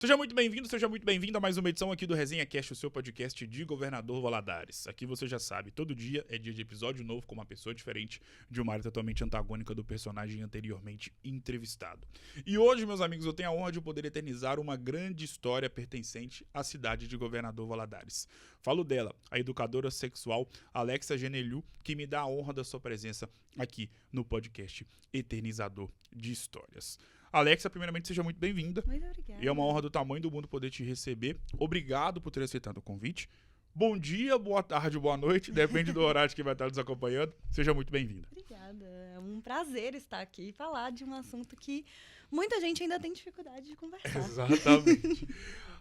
Seja muito bem-vindo, seja muito bem-vindo a mais uma edição aqui do Resenha Cast, o seu podcast de Governador Valadares. Aqui você já sabe, todo dia é dia de episódio novo com uma pessoa diferente de uma área totalmente antagônica do personagem anteriormente entrevistado. E hoje, meus amigos, eu tenho a honra de poder eternizar uma grande história pertencente à cidade de Governador Valadares. Falo dela, a educadora sexual Alexa Geneliu, que me dá a honra da sua presença aqui no podcast Eternizador de Histórias. Alexa, primeiramente, seja muito bem-vinda. Muito obrigada. E é uma honra do tamanho do mundo poder te receber. Obrigado por ter aceitado o convite. Bom dia, boa tarde, boa noite. Depende do horário que vai estar nos acompanhando. Seja muito bem-vinda. Obrigada. É um prazer estar aqui e falar de um assunto que muita gente ainda tem dificuldade de conversar. Exatamente.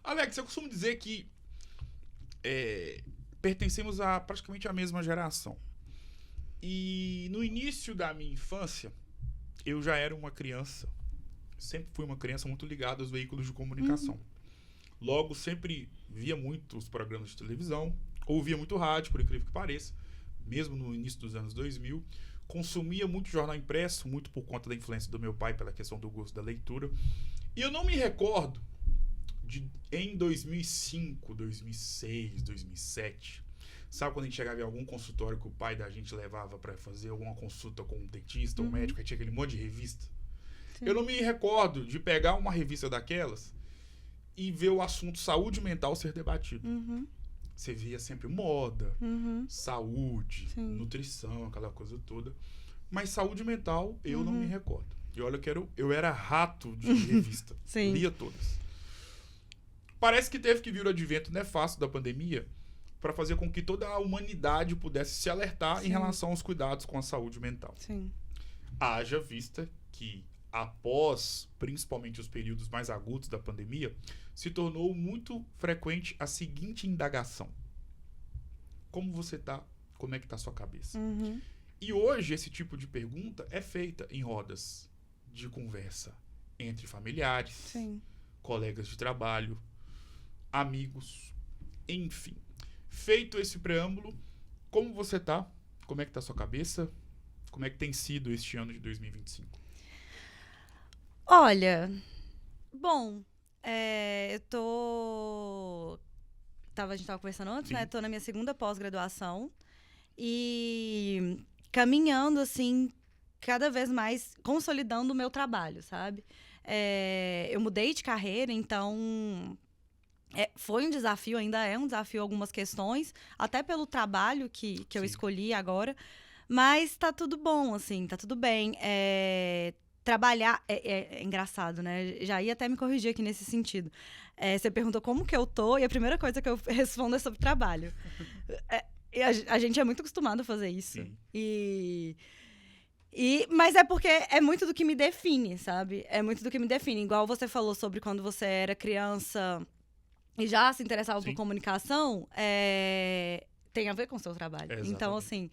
Alex, eu costumo dizer que pertencemos a praticamente a mesma geração. E no início da minha infância, eu já era uma criança. Sempre fui uma criança muito ligada aos veículos de comunicação. Logo, sempre via muito os programas de televisão, ouvia muito rádio, por incrível que pareça, mesmo no início dos anos 2000. Consumia muito jornal impresso, muito por conta da influência do meu pai, pela questão do gosto da leitura. E eu não me recordo de, em 2005, 2006, 2007... Sabe quando a gente chegava em algum consultório que o pai da gente levava para fazer alguma consulta com um dentista, um médico, aí tinha aquele monte de revista? Sim. Eu não me recordo de pegar uma revista daquelas e ver o assunto saúde mental ser debatido. Você via sempre moda, saúde, nutrição, aquela coisa toda. Mas saúde mental, eu não me recordo. E olha que eu era rato de revista. Lia todas. Parece que teve que vir o advento nefasto da pandemia para fazer com que toda a humanidade pudesse se alertar em relação aos cuidados com a saúde mental. Haja vista que, após, principalmente os períodos mais agudos da pandemia, se tornou muito frequente a seguinte indagação: como você tá? Como é que tá a sua cabeça? E hoje esse tipo de pergunta é feita em rodas de conversa entre familiares, colegas de trabalho, amigos, enfim. Feito esse preâmbulo, como você tá? Como é que tá a sua cabeça? Como é que tem sido este ano de 2025? Olha, bom, a gente tava conversando antes, né? Tô na minha segunda pós-graduação e caminhando, assim, cada vez mais consolidando o meu trabalho, sabe? Eu mudei de carreira, então foi um desafio, ainda é um desafio algumas questões, até pelo trabalho que eu escolhi agora, mas tá tudo bom, assim, tá tudo bem. Trabalhar é engraçado, né? Já ia até me corrigir aqui nesse sentido. Você perguntou como que eu tô, e a primeira coisa que eu respondo é sobre trabalho. A gente é muito acostumado a fazer isso. Mas é porque é muito do que me define, sabe? É muito do que me define. Igual você falou sobre quando você era criança e já se interessava por comunicação, tem a ver com o seu trabalho. Exatamente. Então, assim,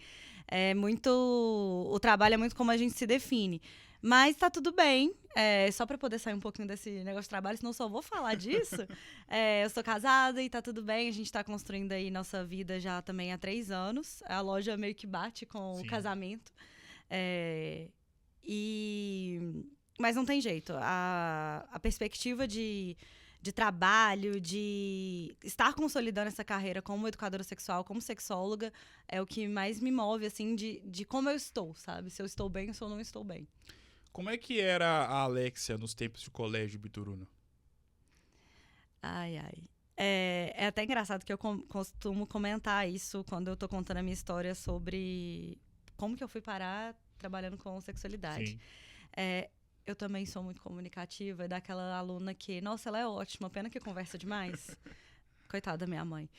o trabalho é muito como a gente se define. Mas tá tudo bem, só pra poder sair um pouquinho desse negócio de trabalho, senão eu só vou falar disso. Eu sou casada e tá tudo bem, a gente tá construindo aí nossa vida já também há 3 anos. A loja meio que bate com o casamento. Mas não tem jeito, a perspectiva de trabalho, de estar consolidando essa carreira como educadora sexual, como sexóloga, é o que mais me move, assim, de como eu estou, sabe? Se eu estou bem ou se eu não estou bem. Como é que era a Alexia nos tempos de colégio Bituruna? Ai. É até engraçado que eu costumo comentar isso quando eu tô contando a minha história sobre como que eu fui parar trabalhando com sexualidade. Eu também sou muito comunicativa, é daquela aluna que, nossa, ela é ótima, pena que conversa demais. Coitada da minha mãe.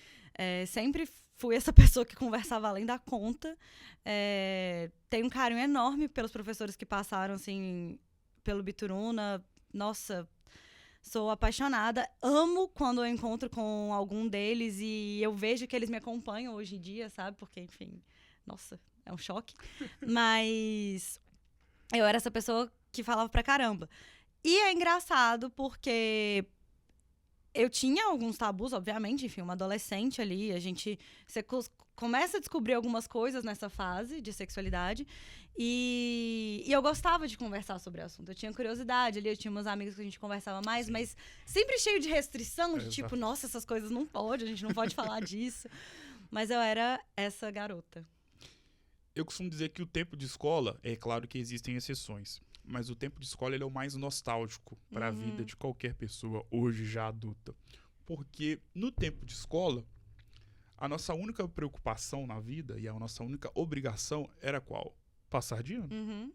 Sempre fui essa pessoa que conversava além da conta. Tenho um carinho enorme pelos professores que passaram, assim, pelo Bituruna. Nossa, sou apaixonada. Amo quando eu encontro com algum deles e eu vejo que eles me acompanham hoje em dia, sabe? Porque, enfim, nossa, é um choque. Mas eu era essa pessoa que falava pra caramba. E é engraçado porque eu tinha alguns tabus, obviamente, enfim, uma adolescente ali, você começa a descobrir algumas coisas nessa fase de sexualidade e eu gostava de conversar sobre o assunto. Eu tinha curiosidade ali, eu tinha umas amigas que a gente conversava mais, Sim. mas sempre cheio de restrição, de tipo, nossa, essas coisas não pode, a gente não pode falar disso. Mas eu era essa garota. Eu costumo dizer que o tempo de escola, é claro que existem exceções, mas o tempo de escola ele é o mais nostálgico para a vida de qualquer pessoa hoje já adulta. Porque no tempo de escola, a nossa única preocupação na vida e a nossa única obrigação era qual? Passar de ano.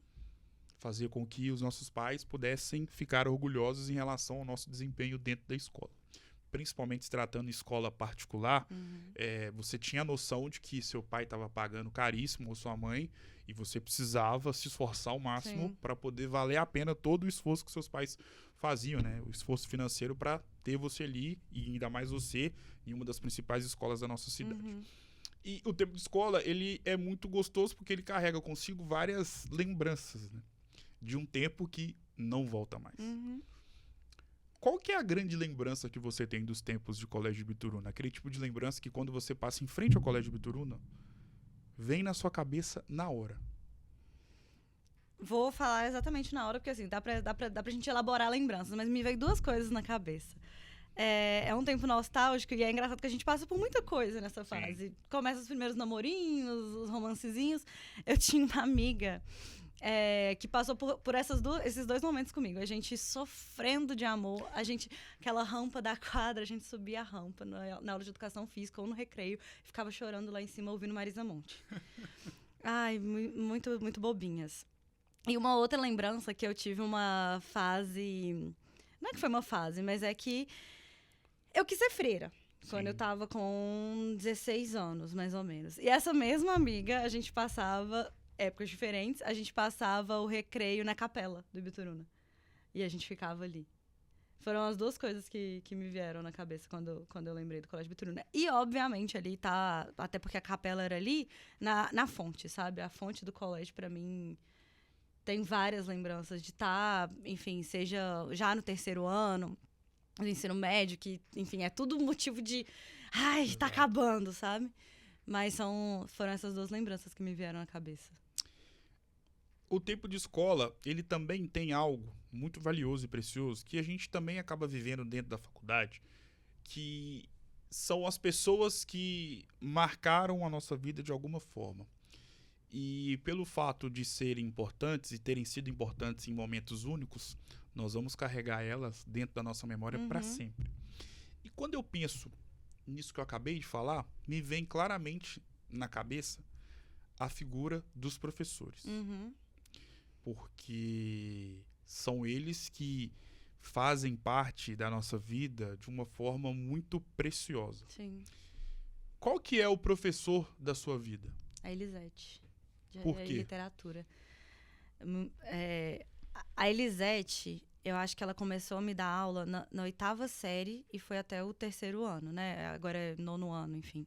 Fazer com que os nossos pais pudessem ficar orgulhosos em relação ao nosso desempenho dentro da escola. Principalmente se tratando de escola particular, você tinha a noção de que seu pai estava pagando caríssimo ou sua mãe e você precisava se esforçar ao máximo para poder valer a pena todo o esforço que seus pais faziam, né? O esforço financeiro para ter você ali e ainda mais você em uma das principais escolas da nossa cidade. E o tempo de escola, ele é muito gostoso porque ele carrega consigo várias lembranças, né? De um tempo que não volta mais. Qual que é a grande lembrança que você tem dos tempos de Colégio Ibituruna? Aquele tipo de lembrança que quando você passa em frente ao Colégio Ibituruna, vem na sua cabeça na hora. Vou falar exatamente na hora, porque assim, dá pra gente elaborar lembranças, mas me veio duas coisas na cabeça. É um tempo nostálgico e é engraçado que a gente passa por muita coisa nessa fase. Sim. Começa os primeiros namorinhos, os romancezinhos. Eu tinha uma amiga... que passou por esses dois momentos comigo. A gente sofrendo de amor, aquela rampa da quadra, a gente subia a rampa na aula de educação física ou no recreio, ficava chorando lá em cima ouvindo Marisa Monte. Ai, muito, muito bobinhas. E uma outra lembrança que eu tive uma fase... Não é que foi uma fase, mas é que eu quis ser freira. Sim. Quando eu tava com 16 anos, mais ou menos. E essa mesma amiga, a gente passava... épocas diferentes, a gente passava o recreio na capela do Ibituruna. E a gente ficava ali. Foram as duas coisas que me vieram na cabeça quando eu lembrei do Colégio Ibituruna. E, obviamente, ali tá... Até porque a capela era ali, na fonte, sabe? A fonte do colégio, pra mim, tem várias lembranças de estar, enfim, seja já no terceiro ano, no ensino médio, que, enfim, é tudo motivo de... Ai, tá acabando, sabe? Mas foram essas duas lembranças que me vieram na cabeça. O tempo de escola, ele também tem algo muito valioso e precioso que a gente também acaba vivendo dentro da faculdade, que são as pessoas que marcaram a nossa vida de alguma forma. E pelo fato de serem importantes e terem sido importantes em momentos únicos, nós vamos carregar elas dentro da nossa memória para sempre. E quando eu penso nisso que eu acabei de falar, me vem claramente na cabeça a figura dos professores. Porque são eles que fazem parte da nossa vida de uma forma muito preciosa. Sim. Qual que é o professor da sua vida? A Elisete. Por quê? Literatura. A Elisete, eu acho que ela começou a me dar aula na 8ª série e foi até o 3º ano, né? Agora é 9º ano, enfim.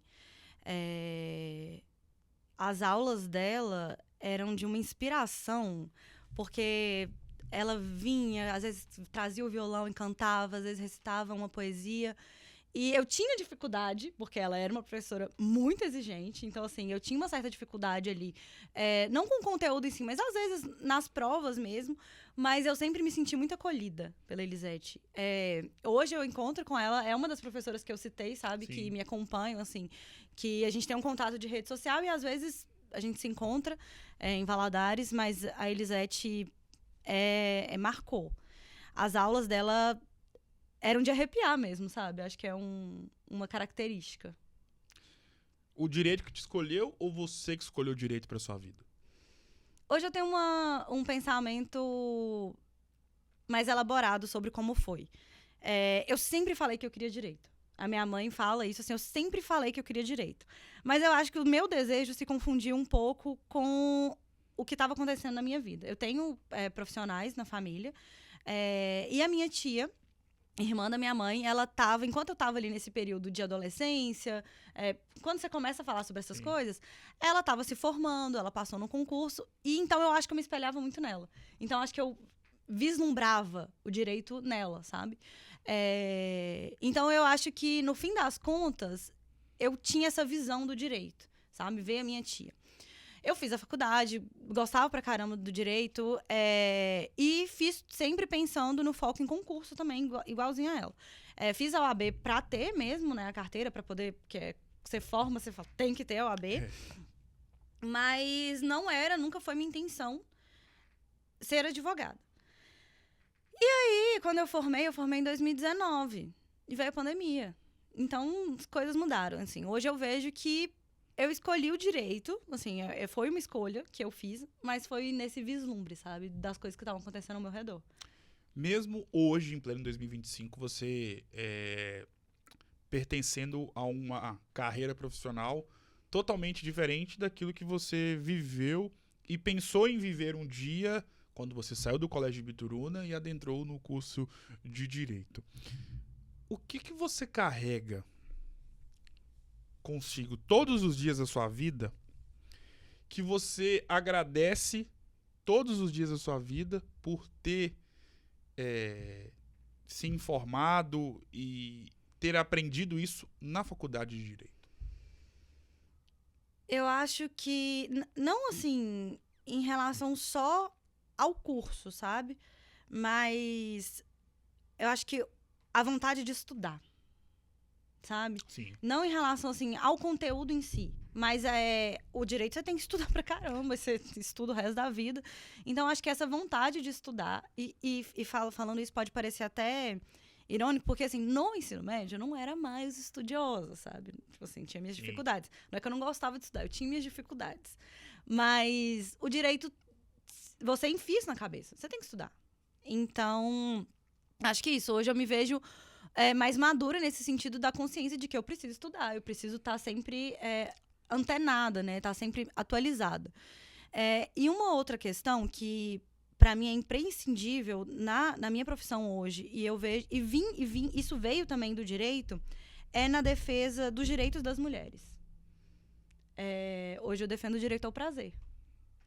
As aulas dela eram de uma inspiração, porque ela vinha, às vezes trazia o violão e cantava, às vezes recitava uma poesia. E eu tinha dificuldade, porque ela era uma professora muito exigente, então, assim, eu tinha uma certa dificuldade ali, não com o conteúdo em si, mas às vezes nas provas mesmo, mas eu sempre me senti muito acolhida pela Elisete. Hoje eu encontro com ela, é uma das professoras que eu citei, sabe, Sim. que me acompanham, assim, que a gente tem um contato de rede social e às vezes a gente se encontra em Valadares, mas a Elisete marcou. As aulas dela eram de arrepiar mesmo, sabe? Acho que é uma característica. O direito que te escolheu ou você que escolheu o direito para sua vida? Hoje eu tenho um pensamento mais elaborado sobre como foi. Eu sempre falei que eu queria direito. A minha mãe fala isso, assim, eu sempre falei que eu queria direito. Mas eu acho que o meu desejo se confundiu um pouco com o que estava acontecendo na minha vida. Eu tenho profissionais na família e a minha tia, irmã da minha mãe, ela tava, enquanto eu tava ali nesse período de adolescência, quando você começa a falar sobre essas Sim. coisas, ela tava se formando, ela passou no concurso, e então eu acho que eu me espelhava muito nela. Então acho que eu vislumbrava o direito nela, sabe? Então, eu acho que, no fim das contas, eu tinha essa visão do direito, sabe? Veio a minha tia. Eu fiz a faculdade, gostava pra caramba do direito, e fiz sempre pensando no foco em concurso também, igualzinho a ela. Fiz a OAB pra ter mesmo, né, a carteira, pra poder, porque você forma, você fala, tem que ter a OAB. Mas nunca foi minha intenção ser advogada. E aí, quando eu formei em 2019, e veio a pandemia. Então, as coisas mudaram, assim. Hoje eu vejo que eu escolhi o direito, assim, foi uma escolha que eu fiz, mas foi nesse vislumbre, sabe? Das coisas que estavam acontecendo ao meu redor. Mesmo hoje, em pleno 2025, você pertencendo a uma carreira profissional totalmente diferente daquilo que você viveu e pensou em viver um dia quando você saiu do Colégio de Bituruna e adentrou no curso de Direito. O que você carrega consigo todos os dias da sua vida que você agradece todos os dias da sua vida por ter se informado e ter aprendido isso na faculdade de Direito? Eu acho que, não assim, em relação só ao curso, sabe? Mas eu acho que a vontade de estudar, sabe? Sim. Não em relação, assim, ao conteúdo em si, mas o direito você tem que estudar pra caramba, você estuda o resto da vida. Então, acho que essa vontade de estudar, falando isso pode parecer até irônico, porque, assim, no ensino médio eu não era mais estudiosa, sabe? Tipo assim, tinha minhas dificuldades. Não é que eu não gostava de estudar, eu tinha minhas dificuldades. Mas o direito, você enfia isso na cabeça, você tem que estudar. Então, acho que isso. Hoje eu me vejo mais madura nesse sentido da consciência de que eu preciso estudar, eu preciso estar sempre antenada, né? Estar sempre atualizada. E uma outra questão que, para mim, é imprescindível na minha profissão hoje, e eu vejo, isso veio também do direito, é na defesa dos direitos das mulheres. Hoje eu defendo o direito ao prazer,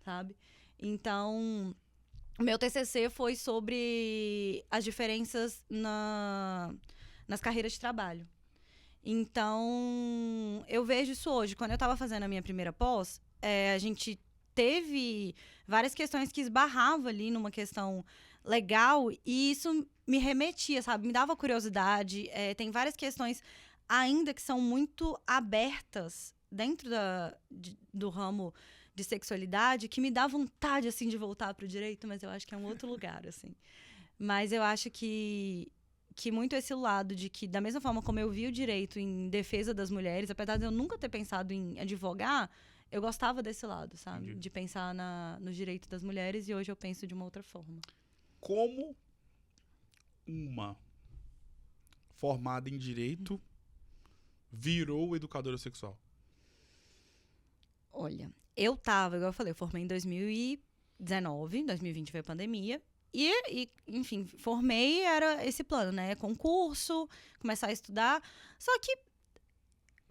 sabe? Então, o meu TCC foi sobre as diferenças nas carreiras de trabalho. Então, eu vejo isso hoje. Quando eu estava fazendo a minha primeira pós, a gente teve várias questões que esbarravam ali numa questão legal, e isso me remetia, sabe? Me dava curiosidade. Tem várias questões ainda que são muito abertas dentro do ramo de sexualidade, que me dá vontade, assim, de voltar para o direito, mas eu acho que é um outro lugar, assim. Mas eu acho que muito esse lado de que, da mesma forma como eu vi o direito em defesa das mulheres, apesar de eu nunca ter pensado em advogar, eu gostava desse lado, sabe? Entendi. De pensar no direito das mulheres, e hoje eu penso de uma outra forma. Como uma formada em direito virou educadora sexual? Olha, igual eu falei, eu formei em 2019, 2020 veio a pandemia, e enfim, formei, era esse plano, né? Concurso, começar a estudar, só que,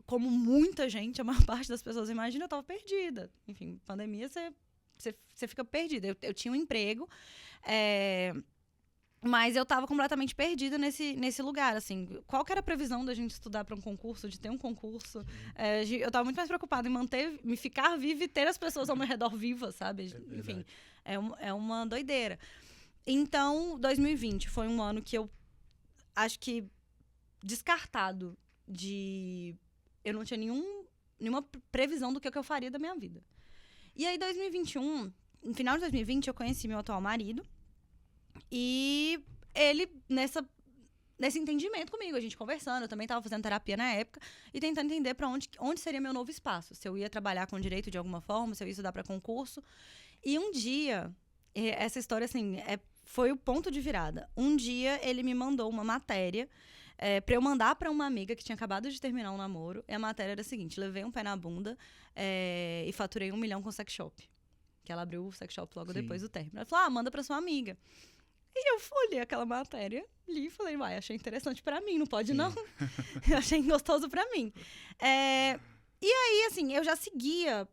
como muita gente, a maior parte das pessoas imagina, eu tava perdida. Enfim, pandemia, você fica perdida. Eu tinha um emprego, mas eu tava completamente perdida nesse lugar, assim. Qual que era a previsão da gente estudar para um concurso, de ter um concurso? Eu tava muito mais preocupada em me ficar viva e ter as pessoas ao meu redor vivas, sabe? Enfim, é uma doideira. Então, 2020 foi um ano que eu acho que descartado eu não tinha nenhuma previsão do que eu faria da minha vida. E aí, 2021, no final de 2020, eu conheci meu atual marido. E ele, nesse entendimento comigo, a gente conversando, eu também estava fazendo terapia na época, e tentando entender para onde seria meu novo espaço. Se eu ia trabalhar com direito de alguma forma, se eu ia estudar para concurso. E um dia, essa história, assim, foi o ponto de virada. Um dia, ele me mandou uma matéria para eu mandar para uma amiga que tinha acabado de terminar um namoro. E a matéria era a seguinte: levei um pé na bunda e faturei 1 milhão com sex shop. Que ela abriu o sex shop logo depois do término. Ela falou, manda para sua amiga. E eu olhei aquela matéria, li e falei, achei interessante pra mim, não pode não? Eu achei gostoso pra mim. E aí, assim, eu já seguia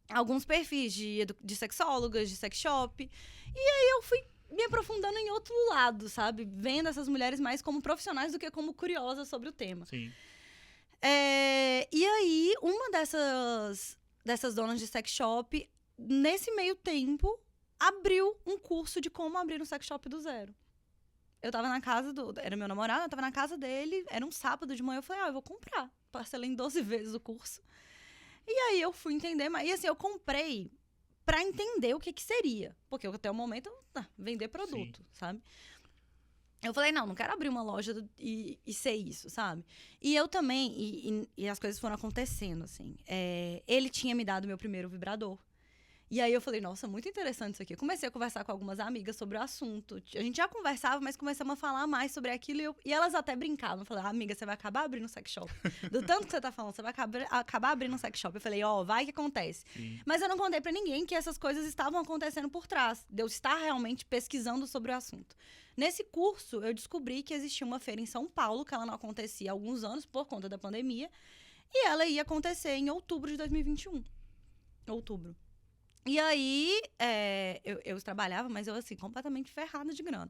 alguns perfis de sexólogas, de sex shop. E aí eu fui me aprofundando em outro lado, sabe? Vendo essas mulheres mais como profissionais do que como curiosas sobre o tema. Sim. E aí, uma dessas donas de sex shop, nesse meio tempo, abriu um curso de como abrir um sex shop do zero. Eu tava na casa era meu namorado, eu tava na casa dele, era um sábado de manhã, eu falei, eu vou comprar. Parcelei em 12 vezes o curso. E aí eu fui entender, e assim, eu comprei pra entender o que seria. Porque até o momento, vender produto, Sim. sabe? Eu falei, não quero abrir uma loja e ser isso, sabe? E eu também, e as coisas foram acontecendo, assim. Ele tinha me dado meu primeiro vibrador. E aí eu falei, nossa, muito interessante isso aqui. Eu comecei a conversar com algumas amigas sobre o assunto. A gente já conversava, mas começamos a falar mais sobre aquilo. E elas até brincavam. Eu falei, amiga, você vai acabar abrindo um sex shop. Do tanto que você tá falando, você vai acabar abrindo um sex shop. Eu falei, vai que acontece. Sim. Mas eu não contei pra ninguém que essas coisas estavam acontecendo por trás. De eu estar realmente pesquisando sobre o assunto. Nesse curso, eu descobri que existia uma feira em São Paulo, que ela não acontecia há alguns anos por conta da pandemia. E ela ia acontecer em outubro de 2021. Outubro. E aí, eu trabalhava, mas eu, assim, completamente ferrada de grana.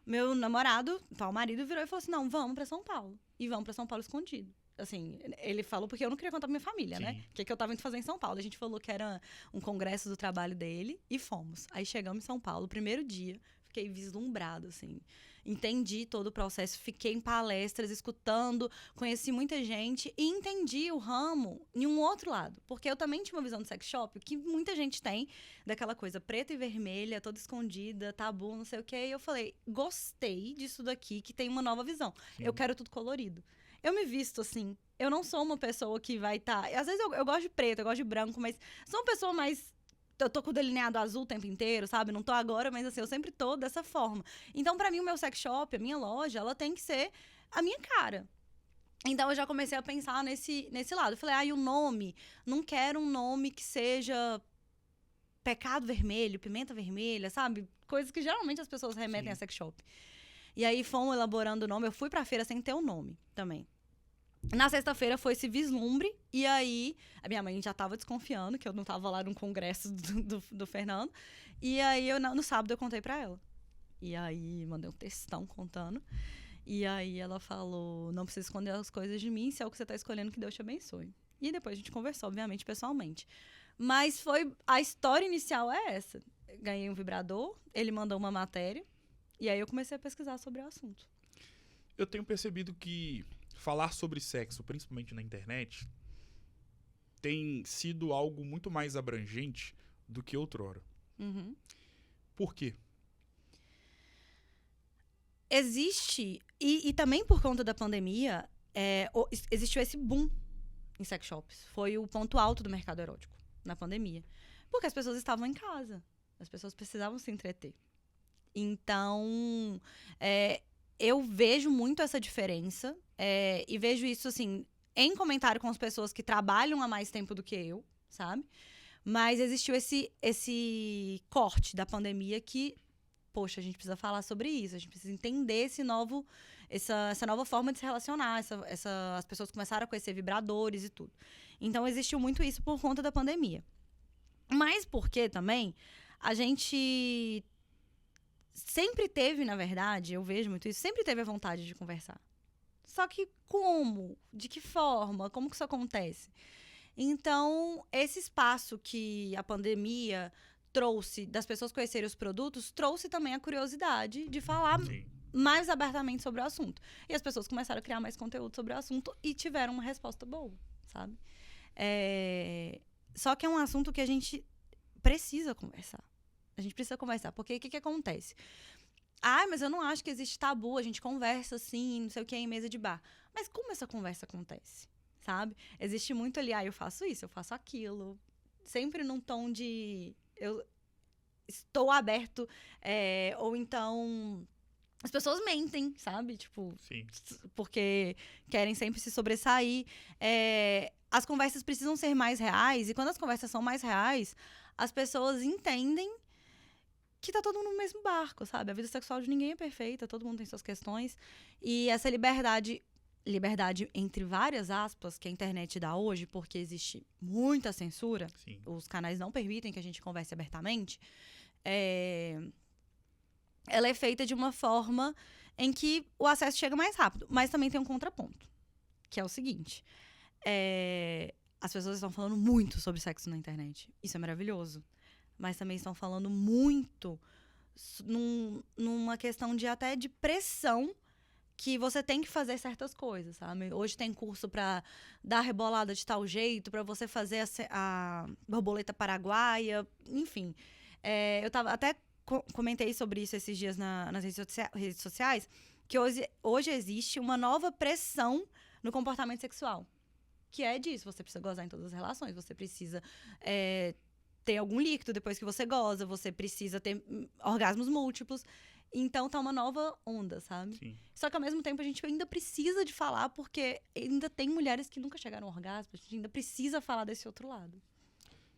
Meu namorado, o marido, virou e falou assim, não, vamos pra São Paulo. E vamos pra São Paulo escondido. Assim, ele falou porque eu não queria contar pra minha família, Sim. né? O que eu tava indo fazer em São Paulo. A gente falou que era um congresso do trabalho dele e fomos. Aí chegamos em São Paulo, primeiro dia, fiquei vislumbrada, assim. Entendi todo o processo, fiquei em palestras, escutando, conheci muita gente e entendi o ramo em um outro lado. Porque eu também tinha uma visão de sex shop que muita gente tem, daquela coisa preta e vermelha, toda escondida, tabu, não sei o quê. E eu falei, gostei disso daqui, que tem uma nova visão. Sim. Eu quero tudo colorido. Eu me visto assim. Eu não sou uma pessoa que vai estar... Às vezes eu gosto de preto, eu gosto de branco, mas sou uma pessoa mais... Eu tô com o delineado azul o tempo inteiro, sabe? Não tô agora, mas assim, eu sempre tô dessa forma. Então, pra mim, o meu sex shop, a minha loja, ela tem que ser a minha cara. Então, eu já comecei a pensar nesse lado. Eu falei, e o nome? Não quero um nome que seja pecado vermelho, pimenta vermelha, sabe? Coisas que geralmente as pessoas remetem Sim. a sex shop. E aí, fomos elaborando o nome. Eu fui pra feira sem ter o nome também. Na sexta-feira foi esse vislumbre, e aí a minha mãe já tava desconfiando que eu não tava lá no congresso do Fernando. E aí no sábado eu contei pra ela. E aí mandei um textão contando. E aí ela falou: não precisa esconder as coisas de mim, se é o que você tá escolhendo, que Deus te abençoe. E depois a gente conversou, obviamente, pessoalmente. Mas a história inicial é essa. Ganhei um vibrador, ele mandou uma matéria, e aí eu comecei a pesquisar sobre o assunto. Eu tenho percebido que falar sobre sexo, principalmente na internet, tem sido algo muito mais abrangente do que outrora. Uhum. Por quê? Existe, e também por conta da pandemia, existiu esse boom em sex shops. Foi o ponto alto do mercado erótico na pandemia. Porque as pessoas estavam em casa. As pessoas precisavam se entreter. Então, eu vejo muito essa diferença. E vejo isso, assim, em comentário com as pessoas que trabalham há mais tempo do que eu, sabe? Mas existiu esse corte da pandemia que, poxa, a gente precisa falar sobre isso. A gente precisa entender essa nova forma de se relacionar. As pessoas começaram a conhecer vibradores e tudo. Então, existiu muito isso por conta da pandemia. Mas porque também a gente sempre teve, na verdade, eu vejo muito isso, sempre teve a vontade de conversar. Só que como? De que forma? Como que isso acontece? Então, esse espaço que a pandemia trouxe das pessoas conhecerem os produtos, trouxe também a curiosidade de falar Sim. mais abertamente sobre o assunto. E as pessoas começaram a criar mais conteúdo sobre o assunto e tiveram uma resposta boa, sabe? Só que é um assunto que a gente precisa conversar. A gente precisa conversar, porque o que acontece? Mas eu não acho que existe tabu, a gente conversa assim, não sei o que, em mesa de bar. Mas como essa conversa acontece, sabe? Existe muito ali, eu faço isso, eu faço aquilo. Sempre num tom de... eu estou aberto, ou então... As pessoas mentem, sabe? Tipo, Sim. porque querem sempre se sobressair. As conversas precisam ser mais reais, e quando as conversas são mais reais, as pessoas entendem que tá todo mundo no mesmo barco, sabe? A vida sexual de ninguém é perfeita, todo mundo tem suas questões. E essa liberdade entre várias aspas, que a internet dá hoje, porque existe muita censura, Sim. os canais não permitem que a gente converse abertamente, ela é feita de uma forma em que o acesso chega mais rápido. Mas também tem um contraponto, que é o seguinte. As pessoas estão falando muito sobre sexo na internet. Isso é maravilhoso. Mas também estão falando muito numa questão de até de pressão que você tem que fazer certas coisas, sabe? Hoje tem curso pra dar rebolada de tal jeito, pra você fazer a borboleta paraguaia, enfim. Eu até comentei sobre isso esses dias nas redes sociais, que hoje existe uma nova pressão no comportamento sexual. Que é disso, você precisa gozar em todas as relações, você precisa ter algum líquido depois que você goza, você precisa ter orgasmos múltiplos. Então tá uma nova onda, sabe? Sim. Só que ao mesmo tempo a gente ainda precisa de falar, porque ainda tem mulheres que nunca chegaram ao orgasmo, a gente ainda precisa falar desse outro lado.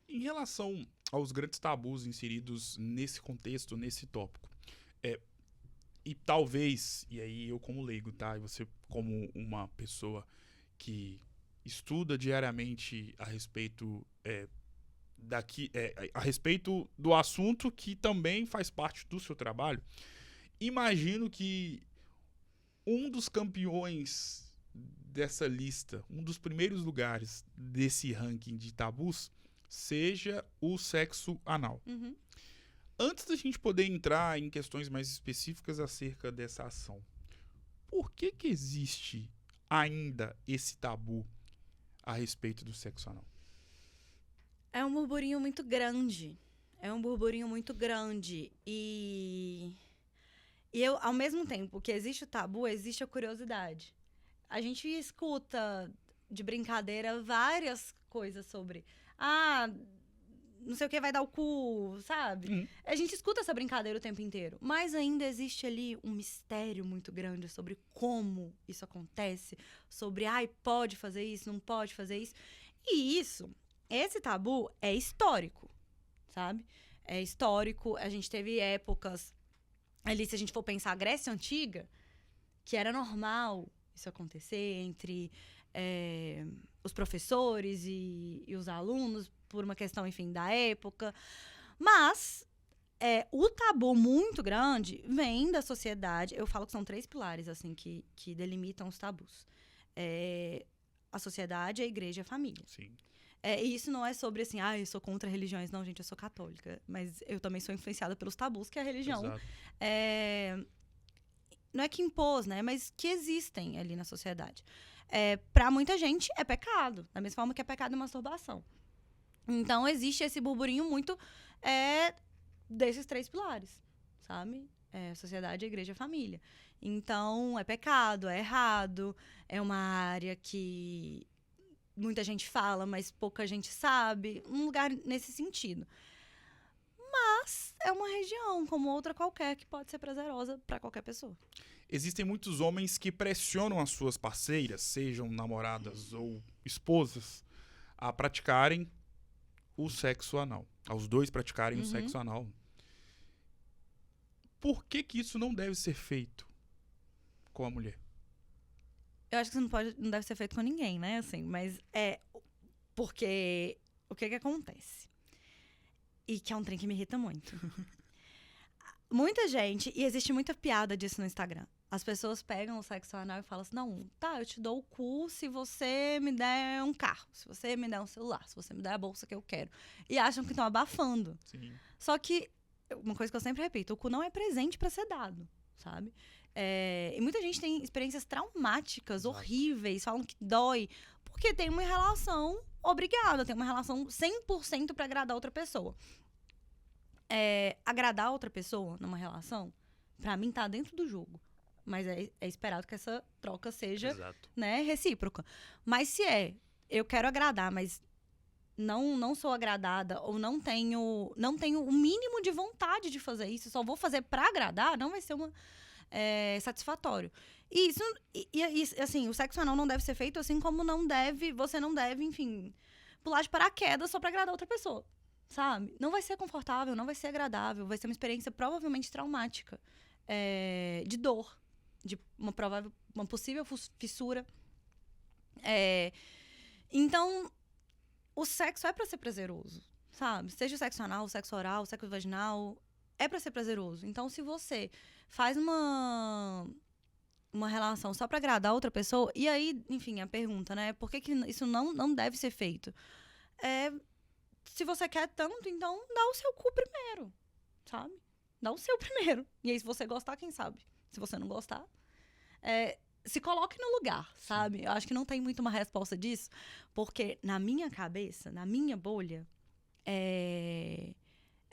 Em relação aos grandes tabus inseridos nesse contexto, nesse tópico, e talvez, e aí eu como leigo, tá? E você como uma pessoa que estuda diariamente a respeito a respeito do assunto que também faz parte do seu trabalho, imagino que um dos campeões dessa lista, um dos primeiros lugares desse ranking de tabus, seja o sexo anal. Uhum. Antes da gente poder entrar em questões mais específicas acerca dessa ação, por que existe ainda esse tabu a respeito do sexo anal? É um burburinho muito grande. E eu, ao mesmo tempo que existe o tabu, existe a curiosidade. A gente escuta de brincadeira várias coisas sobre... não sei o que vai dar o cu, sabe? A gente escuta essa brincadeira o tempo inteiro. Mas ainda existe ali um mistério muito grande sobre como isso acontece. Sobre, pode fazer isso, não pode fazer isso. E esse tabu é histórico, sabe? É histórico. A gente teve épocas... Ali, se a gente for pensar a Grécia Antiga, que era normal isso acontecer entre os professores e os alunos, por uma questão, enfim, da época. Mas o tabu muito grande vem da sociedade. Eu falo que são 3 pilares, assim, que delimitam os tabus. A sociedade, a igreja e a família. Sim. E isso não é sobre, assim, eu sou contra religiões. Não, gente, eu sou católica. Mas eu também sou influenciada pelos tabus que a religião... Exato. Não é que impôs, né? Mas que existem ali na sociedade. Pra muita gente, é pecado. Da mesma forma que é pecado a masturbação. Então, existe esse burburinho muito desses 3 pilares, sabe? Sociedade, igreja, família. Então, é pecado, é errado. É uma área que muita gente fala, mas pouca gente sabe. Um lugar nesse sentido. Mas é uma região, como outra qualquer, que pode ser prazerosa para qualquer pessoa. Existem muitos homens que pressionam as suas parceiras, sejam namoradas ou esposas, a praticarem o sexo anal. Aos 2 praticarem o sexo anal. Por que isso não deve ser feito com a mulher? Eu acho que não deve ser feito com ninguém, né? Assim, mas porque o que acontece? E que é um trem que me irrita muito. Muita gente, e existe muita piada disso no Instagram. As pessoas pegam o sexo anal e falam assim, não, eu te dou o cu se você me der um carro, se você me der um celular, se você me der a bolsa que eu quero. E acham que estão abafando. Sim. Só que, uma coisa que eu sempre repito, o cu não é presente pra ser dado, sabe? E muita gente tem experiências traumáticas, Exato. horríveis, falam que dói, porque tem uma relação obrigada, tem uma relação 100% pra agradar outra pessoa. Agradar outra pessoa numa relação, pra mim, tá dentro do jogo. Mas é esperado que essa troca seja, né, recíproca. Mas se eu quero agradar, mas não sou agradada, ou não tenho o mínimo de vontade de fazer isso, só vou fazer pra agradar, não vai ser satisfatório. E isso, assim, o sexo anal não deve ser feito assim como você não deve, enfim, pular de paraquedas só pra agradar outra pessoa, sabe? Não vai ser confortável, não vai ser agradável, vai ser uma experiência provavelmente traumática, de dor, de uma possível fissura. Então, o sexo é pra ser prazeroso, sabe? Seja o sexo anal, o sexo oral, o sexo vaginal, é pra ser prazeroso. Então, se você faz uma relação só pra agradar a outra pessoa, e aí, enfim, a pergunta, né? Por que isso não deve ser feito? Se você quer tanto, então dá o seu cu primeiro, sabe? Dá o seu primeiro. E aí, se você gostar, quem sabe? Se você não gostar, se coloque no lugar, sabe? Eu acho que não tem muito uma resposta disso, porque na minha cabeça, na minha bolha, é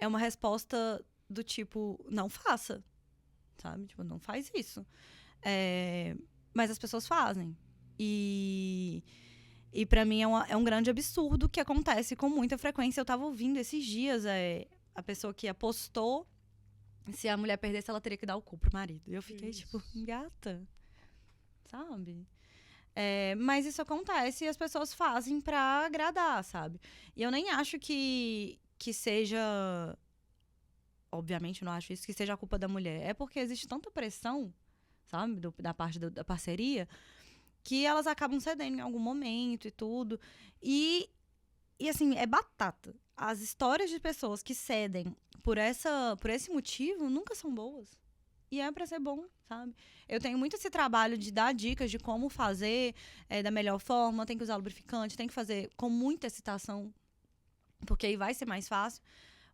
uma resposta do tipo, não faça, sabe? Tipo, não faz isso. Mas as pessoas fazem. E pra mim é um grande absurdo que acontece com muita frequência. Eu tava ouvindo esses dias a pessoa que apostou se a mulher perdesse, ela teria que dar o cu pro marido. E eu fiquei tipo, gata, sabe? Mas isso acontece e as pessoas fazem pra agradar, sabe? E eu nem acho que seja... Obviamente, eu não acho isso que seja a culpa da mulher. É porque existe tanta pressão, sabe? Da parte da parceria, que elas acabam cedendo em algum momento e tudo. E assim, é batata. As histórias de pessoas que cedem por esse motivo nunca são boas. E é pra ser bom, sabe? Eu tenho muito esse trabalho de dar dicas de como fazer da melhor forma. Tem que usar lubrificante, tem que fazer com muita excitação, porque aí vai ser mais fácil.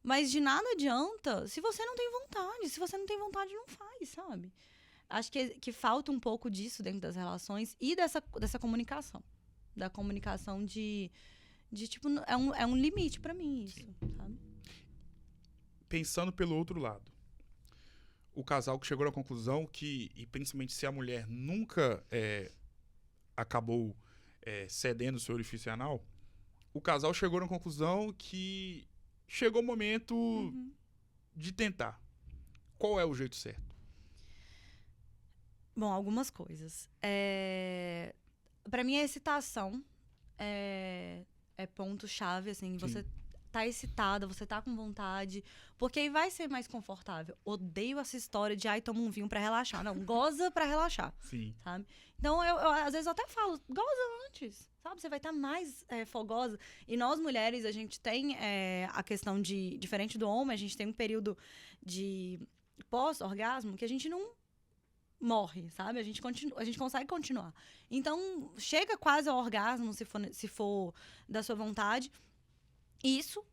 Mas de nada adianta se você não tem vontade. Se você não tem vontade, não faz, sabe? Acho que falta um pouco disso dentro das relações e dessa comunicação. Da comunicação de tipo, é um limite pra mim isso, sabe? Pensando pelo outro lado, o casal que chegou à conclusão que, e principalmente se a mulher nunca acabou cedendo o seu orifício anal, o casal chegou à conclusão que chegou o momento de tentar. Qual é o jeito certo? Bom, algumas coisas. Pra mim, a excitação é ponto-chave, assim. Sim. Você tá excitada, você tá com vontade, porque aí vai ser mais confortável. Odeio essa história de, toma um vinho pra relaxar. Não, goza pra relaxar. Sim. Sabe? Então, eu às vezes até falo, goza antes, sabe? Você vai estar mais fogosa. E nós, mulheres, a gente tem a questão de, diferente do homem, a gente tem um período de pós-orgasmo que a gente não morre, sabe? A gente consegue continuar. Então, chega quase ao orgasmo, se for da sua vontade. Isso,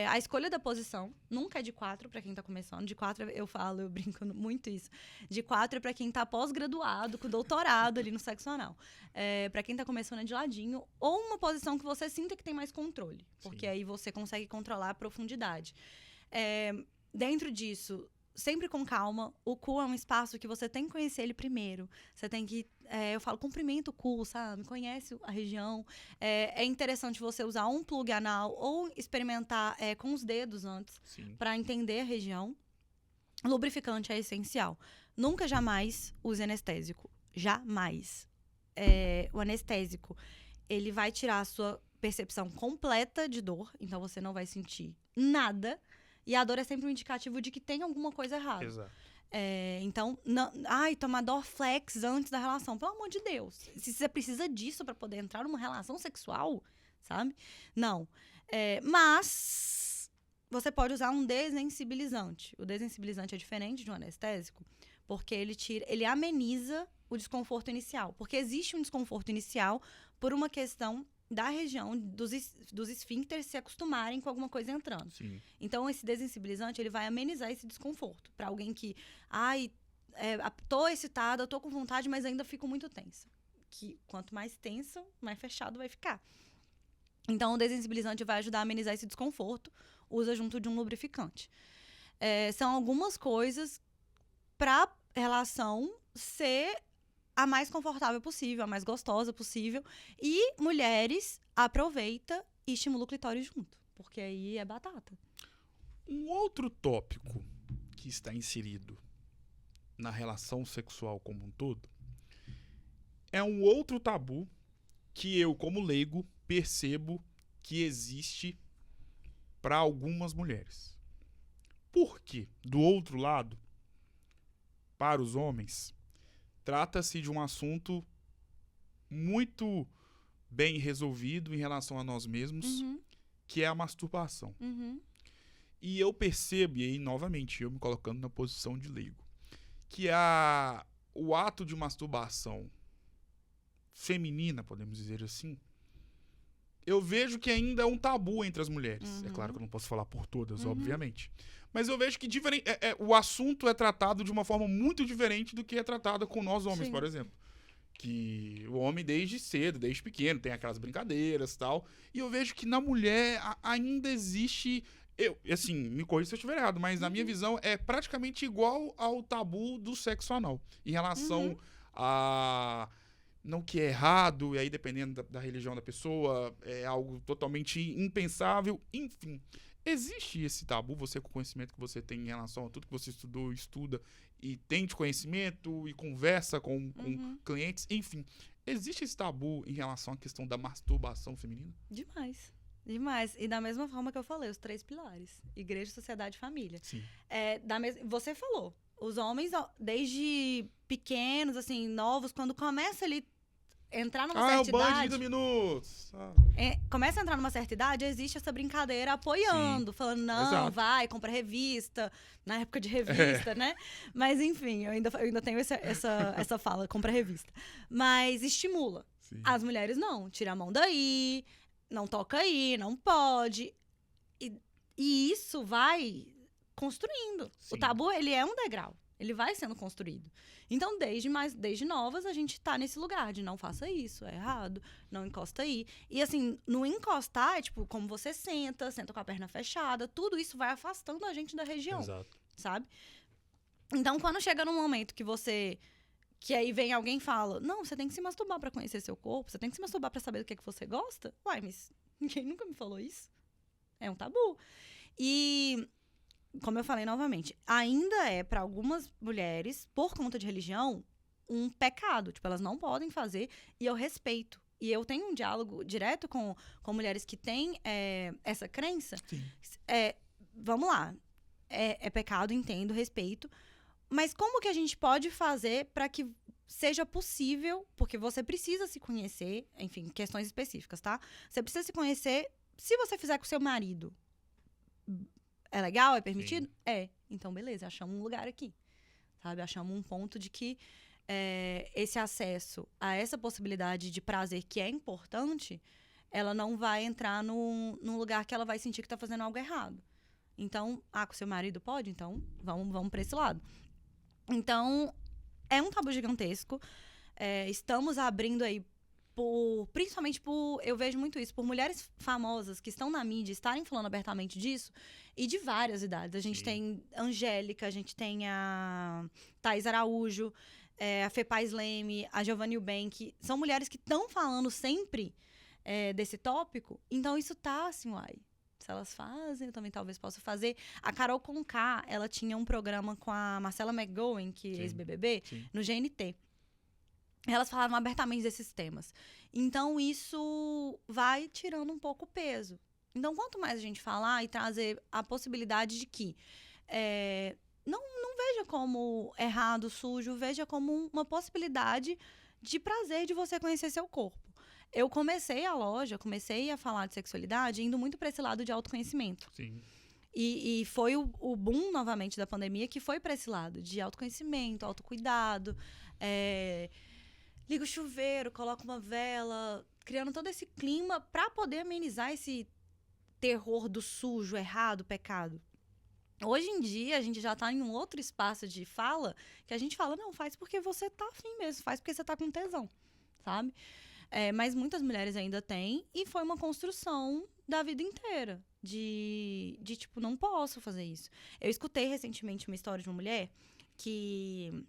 a escolha da posição, nunca é de 4 para quem tá começando. De 4, eu brinco muito isso. De 4 é para quem tá pós-graduado, com doutorado ali no sexo anal. Para quem tá começando é de ladinho. Ou uma posição que você sinta que tem mais controle. Porque aí você consegue controlar a profundidade. Dentro disso, sempre com calma. O cu é um espaço que você tem que conhecer ele primeiro. Você tem que... eu falo, cumprimenta o cu, sabe? Conhece a região. É interessante você usar um plug anal ou experimentar com os dedos antes para entender a região. Lubrificante é essencial. Nunca, jamais use anestésico. Jamais. O anestésico, ele vai tirar a sua percepção completa de dor. Então, você não vai sentir nada. E a dor é sempre um indicativo de que tem alguma coisa errada. Exato. Então, tomar Dorflex antes da relação. Pelo amor de Deus. Se você precisa disso pra poder entrar numa relação sexual, sabe? Não. Mas você pode usar um desensibilizante. O desensibilizante é diferente de um anestésico, porque ele ameniza o desconforto inicial. Porque existe um desconforto inicial por uma questão da região dos esfíncteres se acostumarem com alguma coisa entrando. Sim. Então, esse desensibilizante, ele vai amenizar esse desconforto. Para alguém que, tô excitada, tô com vontade, mas ainda fico muito tensa. Que quanto mais tensa, mais fechado vai ficar. Então, o desensibilizante vai ajudar a amenizar esse desconforto. Usa junto de um lubrificante. São algumas coisas para relação ser a mais confortável possível, a mais gostosa possível. E mulheres, aproveita e estimula o clitóris junto. Porque aí é batata. Um outro tópico que está inserido na relação sexual como um todo é um outro tabu que eu, como leigo, percebo que existe para algumas mulheres. Por quê? Do outro lado, para os homens, trata-se de um assunto muito bem resolvido em relação a nós mesmos, que é a masturbação. E eu percebo, e aí, novamente, eu me colocando na posição de leigo, que o ato de masturbação feminina, podemos dizer assim, eu vejo que ainda é um tabu entre as mulheres. É claro que eu não posso falar por todas, obviamente. Mas eu vejo que o assunto é tratado de uma forma muito diferente do que é tratado com nós homens, por exemplo. Que o homem desde cedo, desde pequeno, tem aquelas brincadeiras e tal. E eu vejo que na mulher ainda existe... assim, me corrija se eu estiver errado, mas na minha visão é praticamente igual ao tabu do sexo anal. Em relação a... não que é errado, e aí dependendo da religião da pessoa, é algo totalmente impensável. Enfim, existe esse tabu, você com o conhecimento que você tem em relação a tudo que você estudou, estuda, e tem de conhecimento, e conversa com clientes, enfim. Existe esse tabu em relação à questão da masturbação feminina? Demais. Demais. E da mesma forma que eu falei, os 3 pilares. Igreja, sociedade e família. Sim. Você falou, os homens, desde pequenos, assim, novos, quando começa ali entrar numa certa idade... Ah, é o Band de 30 minutos. Começa a entrar numa certa idade, existe essa brincadeira apoiando, falando, não, vai, compra revista, na época de revista, né? Mas, enfim, eu ainda tenho essa fala, compra revista. Mas estimula. Sim. As mulheres não, tira a mão daí, não toca aí, não pode. E isso vai construindo. Sim. O tabu, ele é um degrau. Ele vai sendo construído. Então, desde novas, a gente tá nesse lugar de não faça isso, é errado, não encosta aí. E, assim, no encostar, é tipo, como você senta com a perna fechada, tudo isso vai afastando a gente da região. Exato. Sabe? Então, quando chega num momento que aí vem alguém e fala, não, você tem que se masturbar pra conhecer seu corpo, você tem que se masturbar pra saber do que é que você gosta. Uai, mas ninguém nunca me falou isso. É um tabu. E... como eu falei novamente, ainda é para algumas mulheres, por conta de religião, um pecado. Tipo, elas não podem fazer e eu respeito. E eu tenho um diálogo direto com mulheres que têm essa crença. Sim. Vamos lá. É pecado, entendo, respeito. Mas como que a gente pode fazer para que seja possível, porque você precisa se conhecer, enfim, questões específicas, tá? Você precisa se conhecer, se você fizer com seu marido... é legal? É permitido? Sim. É. Então, beleza, achamos um lugar aqui. Sabe? Achamos um ponto de que esse acesso a essa possibilidade de prazer que é importante, ela não vai entrar num lugar que ela vai sentir que tá fazendo algo errado. Então, com seu marido pode? Então, vamos pra esse lado. Então, é um tabu gigantesco. Estamos abrindo aí principalmente eu vejo muito isso, por mulheres famosas que estão na mídia, estarem falando abertamente disso, e de várias idades. A gente tem Angélica, a gente tem a Thaís Araújo, a Fê Paz Leme, a Giovanna Eubank. São mulheres que estão falando sempre desse tópico, então isso tá assim, uai. Se elas fazem, eu também talvez possa fazer. A Carol Conká, ela tinha um programa com a Marcela McGowan, que é ex-BBB, no GNT. Elas falavam abertamente desses temas. Então, isso vai tirando um pouco o peso. Então, quanto mais a gente falar e trazer a possibilidade de que não veja como errado, sujo, veja como uma possibilidade de prazer de você conhecer seu corpo. Eu comecei a falar de sexualidade indo muito para esse lado de autoconhecimento. Sim. E foi o boom, novamente, da pandemia, que foi para esse lado de autoconhecimento, autocuidado, liga o chuveiro, coloca uma vela, criando todo esse clima para poder amenizar esse terror do sujo, errado, pecado. Hoje em dia, a gente já tá em um outro espaço de fala, que a gente fala, não, faz porque você tá afim mesmo, faz porque você tá com tesão, sabe? Mas muitas mulheres ainda têm, e foi uma construção da vida inteira, de tipo, não posso fazer isso. Eu escutei recentemente uma história de uma mulher que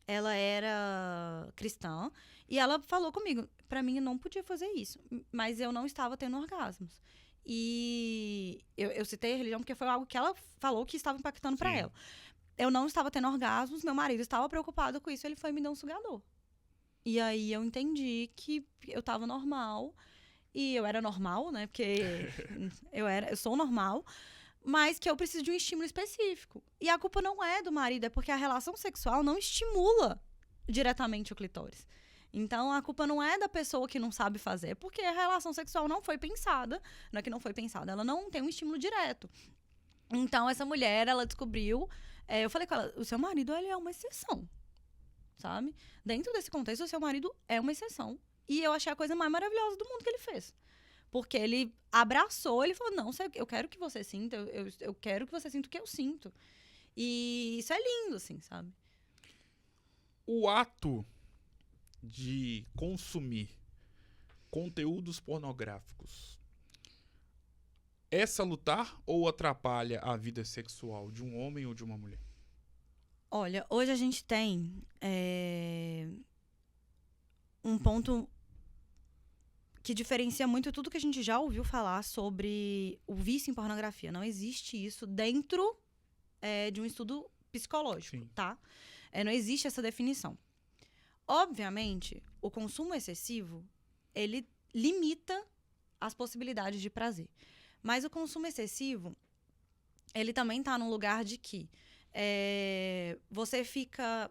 ela era cristã, e ela falou comigo, pra mim eu não podia fazer isso, mas eu não estava tendo orgasmos. E eu citei a religião porque foi algo que ela falou que estava impactando pra ela. Eu não estava tendo orgasmos, meu marido estava preocupado com isso, ele foi me dar um sugador. E aí eu entendi que eu tava normal, e eu era normal, né, porque eu sou normal, mas que eu preciso de um estímulo específico. E a culpa não é do marido, é porque a relação sexual não estimula diretamente o clitóris. Então, a culpa não é da pessoa que não sabe fazer, é porque a relação sexual não foi pensada, não é que não foi pensada, ela não tem um estímulo direto. Então, essa mulher, ela descobriu... eu falei com ela, o seu marido, ele é uma exceção, sabe? Dentro desse contexto, o seu marido é uma exceção. E eu achei a coisa mais maravilhosa do mundo que ele fez. Porque ele abraçou, ele falou, não, eu quero que você sinta, eu quero que você sinta o que eu sinto. E isso é lindo, assim, sabe? O ato de consumir conteúdos pornográficos é salutar ou atrapalha a vida sexual de um homem ou de uma mulher? Olha, hoje a gente tem um ponto que diferencia muito tudo que a gente já ouviu falar sobre o vício em pornografia. Não existe isso dentro de um estudo psicológico, Sim. tá? Não existe essa definição. Obviamente, o consumo excessivo, ele limita as possibilidades de prazer. Mas o consumo excessivo, ele também tá num lugar de que você fica...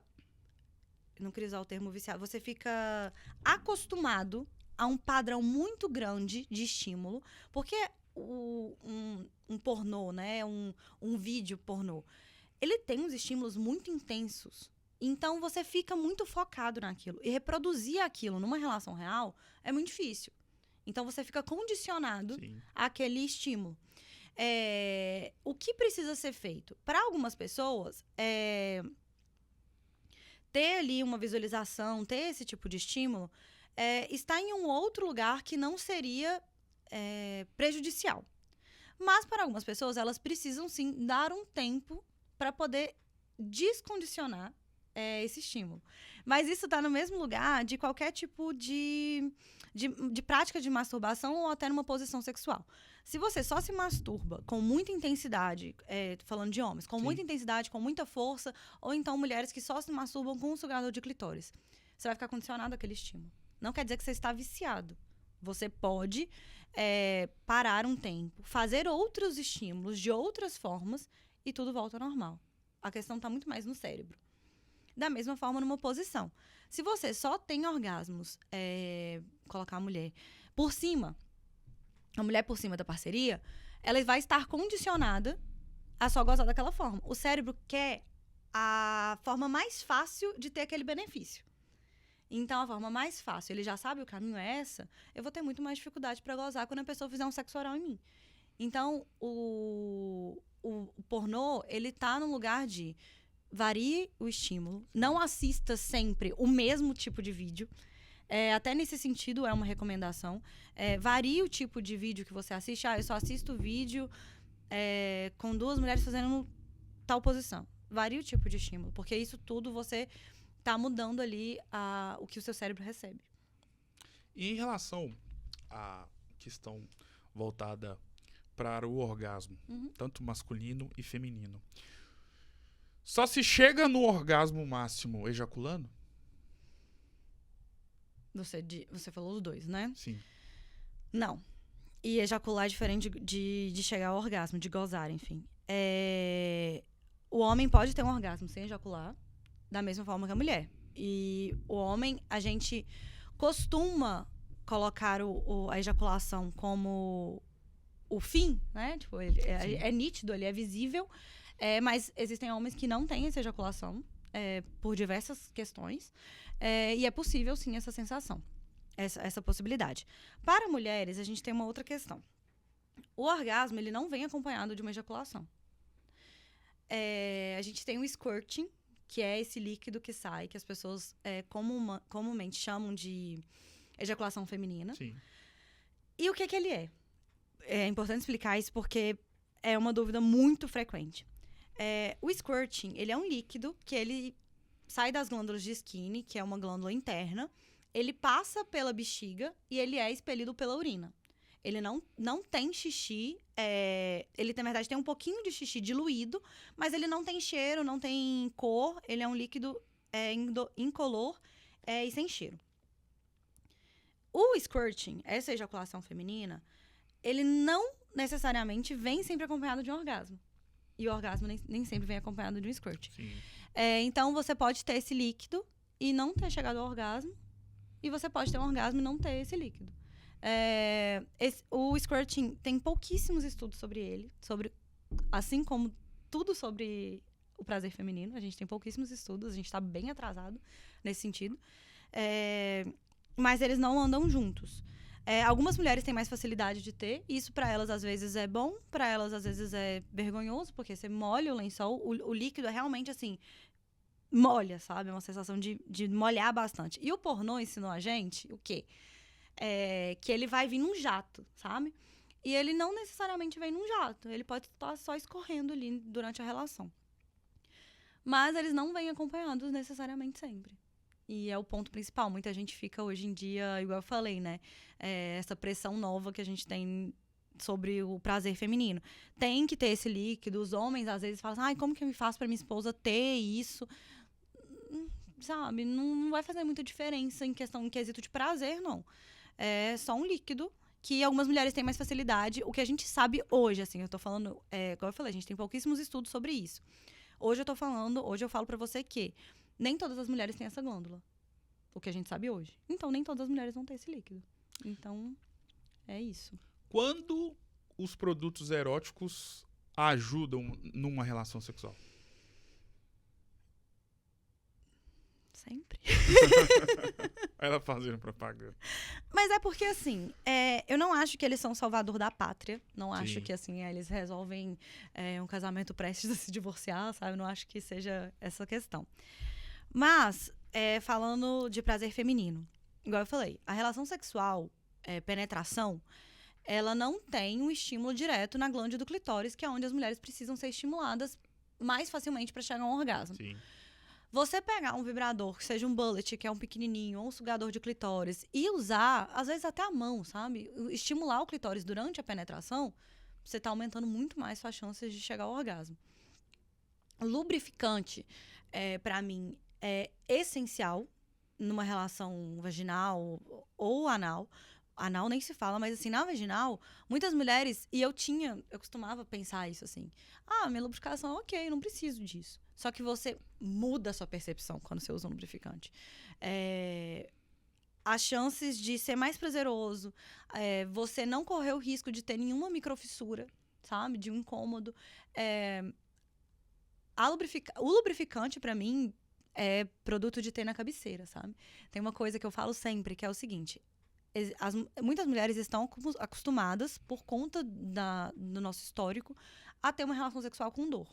Não queria usar o termo viciado. Você fica acostumado a um padrão muito grande de estímulo. Porque um pornô, né? Um vídeo pornô, ele tem uns estímulos muito intensos. Então, você fica muito focado naquilo. E reproduzir aquilo numa relação real é muito difícil. Então, você fica condicionado àquele estímulo. O que precisa ser feito? Para algumas pessoas, ter ali uma visualização, ter esse tipo de estímulo, está em um outro lugar que não seria prejudicial. Mas, para algumas pessoas, elas precisam, sim, dar um tempo para poder descondicionar esse estímulo. Mas isso está no mesmo lugar de qualquer tipo de prática de masturbação ou até numa posição sexual. Se você só se masturba com muita intensidade, falando de homens, com muita intensidade, com muita força, ou então mulheres que só se masturbam com um sugador de clitóris, você vai ficar condicionado àquele estímulo. Não quer dizer que você está viciado. Você pode parar um tempo, fazer outros estímulos de outras formas e tudo volta ao normal. A questão está muito mais no cérebro. Da mesma forma, numa posição. Se você só tem orgasmos, colocar a mulher por cima, a mulher por cima da parceria, ela vai estar condicionada a só gozar daquela forma. O cérebro quer a forma mais fácil de ter aquele benefício. Então, a forma mais fácil, ele já sabe o caminho é essa, eu vou ter muito mais dificuldade para gozar quando a pessoa fizer um sexo oral em mim. Então, o pornô, ele tá no lugar de varie o estímulo, não assista sempre o mesmo tipo de vídeo. Até nesse sentido, é uma recomendação. Varie o tipo de vídeo que você assiste. Eu só assisto vídeo com duas mulheres fazendo tal posição. Varie o tipo de estímulo, porque isso tudo você tá mudando ali o que o seu cérebro recebe. E em relação à questão voltada para o orgasmo, tanto masculino e feminino, só se chega no orgasmo máximo ejaculando? Você falou os dois, né? Sim. Não. E ejacular é diferente de chegar ao orgasmo, de gozar, enfim. O homem pode ter um orgasmo sem ejacular, da mesma forma que a mulher. E o homem, a gente costuma colocar a ejaculação como o fim, né? Tipo, é nítido, ele é visível. Mas existem homens que não têm essa ejaculação por diversas questões. E é possível, sim, essa sensação, essa possibilidade. Para mulheres, a gente tem uma outra questão. O orgasmo, ele não vem acompanhado de uma ejaculação. A gente tem o squirting, que é esse líquido que sai, que as pessoas comumente chamam de ejaculação feminina. Sim. E o que ele é? É importante explicar isso porque é uma dúvida muito frequente. O squirting, ele é um líquido que ele sai das glândulas de Skinner, que é uma glândula interna, ele passa pela bexiga e ele é expelido pela urina. Ele não tem xixi, ele, na verdade, tem um pouquinho de xixi diluído, mas ele não tem cheiro, não tem cor, ele é um líquido incolor e sem cheiro. O squirting, essa ejaculação feminina, ele não necessariamente vem sempre acompanhado de um orgasmo. E o orgasmo nem sempre vem acompanhado de um squirt. Então, você pode ter esse líquido e não ter chegado ao orgasmo. E você pode ter um orgasmo e não ter esse líquido. O squirting tem pouquíssimos estudos sobre ele, sobre assim como tudo sobre o prazer feminino, a gente tem pouquíssimos estudos, a gente tá bem atrasado nesse sentido. Mas eles não andam juntos. Algumas mulheres têm mais facilidade de ter, e isso pra elas às vezes é bom, pra elas às vezes é vergonhoso, porque você molha o lençol, o líquido é realmente assim, molha, sabe? É uma sensação de molhar bastante. E o pornô ensinou a gente o quê? Que ele vai vir num jato, sabe? E ele não necessariamente vem num jato, ele pode estar só escorrendo ali durante a relação. Mas eles não vêm acompanhados necessariamente sempre. E é o ponto principal. Muita gente fica hoje em dia, igual eu falei, né? Essa pressão nova que a gente tem sobre o prazer feminino. Tem que ter esse líquido. Os homens, às vezes, falam assim, como que eu me faço pra minha esposa ter isso? Sabe? Não vai fazer muita diferença em quesito de prazer, não. É só um líquido que algumas mulheres têm mais facilidade. O que a gente sabe hoje, assim, eu tô falando... igual eu falei, a gente tem pouquíssimos estudos sobre isso. Hoje eu falo pra você que nem todas as mulheres têm essa glândula. O que a gente sabe hoje. Então, nem todas as mulheres vão ter esse líquido. Então, é isso. Quando os produtos eróticos ajudam numa relação sexual? Sempre. Ela fazendo propaganda. Mas é porque, assim, eu não acho que eles são o salvador da pátria. Não acho Sim. que, assim, eles resolvem um casamento prestes a se divorciar, sabe? Não acho que seja essa questão. Mas, falando de prazer feminino, igual eu falei, a relação sexual, penetração, ela não tem um estímulo direto na glândula do clitóris, que é onde as mulheres precisam ser estimuladas mais facilmente para chegar a um orgasmo. Sim. Você pegar um vibrador, que seja um bullet, que é um pequenininho, ou um sugador de clitóris, e usar, às vezes até a mão, sabe? Estimular o clitóris durante a penetração, você tá aumentando muito mais suas chances de chegar ao orgasmo. Lubrificante, pra mim, é essencial numa relação vaginal ou anal. Anal nem se fala, mas assim, na vaginal, muitas mulheres, e eu costumava pensar isso assim, minha lubrificação é ok, não preciso disso. Só que você muda a sua percepção quando você usa um lubrificante. As chances de ser mais prazeroso, você não correr o risco de ter nenhuma microfissura, sabe? De um incômodo. O lubrificante, pra mim, é produto de ter na cabeceira, sabe? Tem uma coisa que eu falo sempre, que é o seguinte... muitas mulheres estão acostumadas, por conta do nosso histórico, a ter uma relação sexual com dor.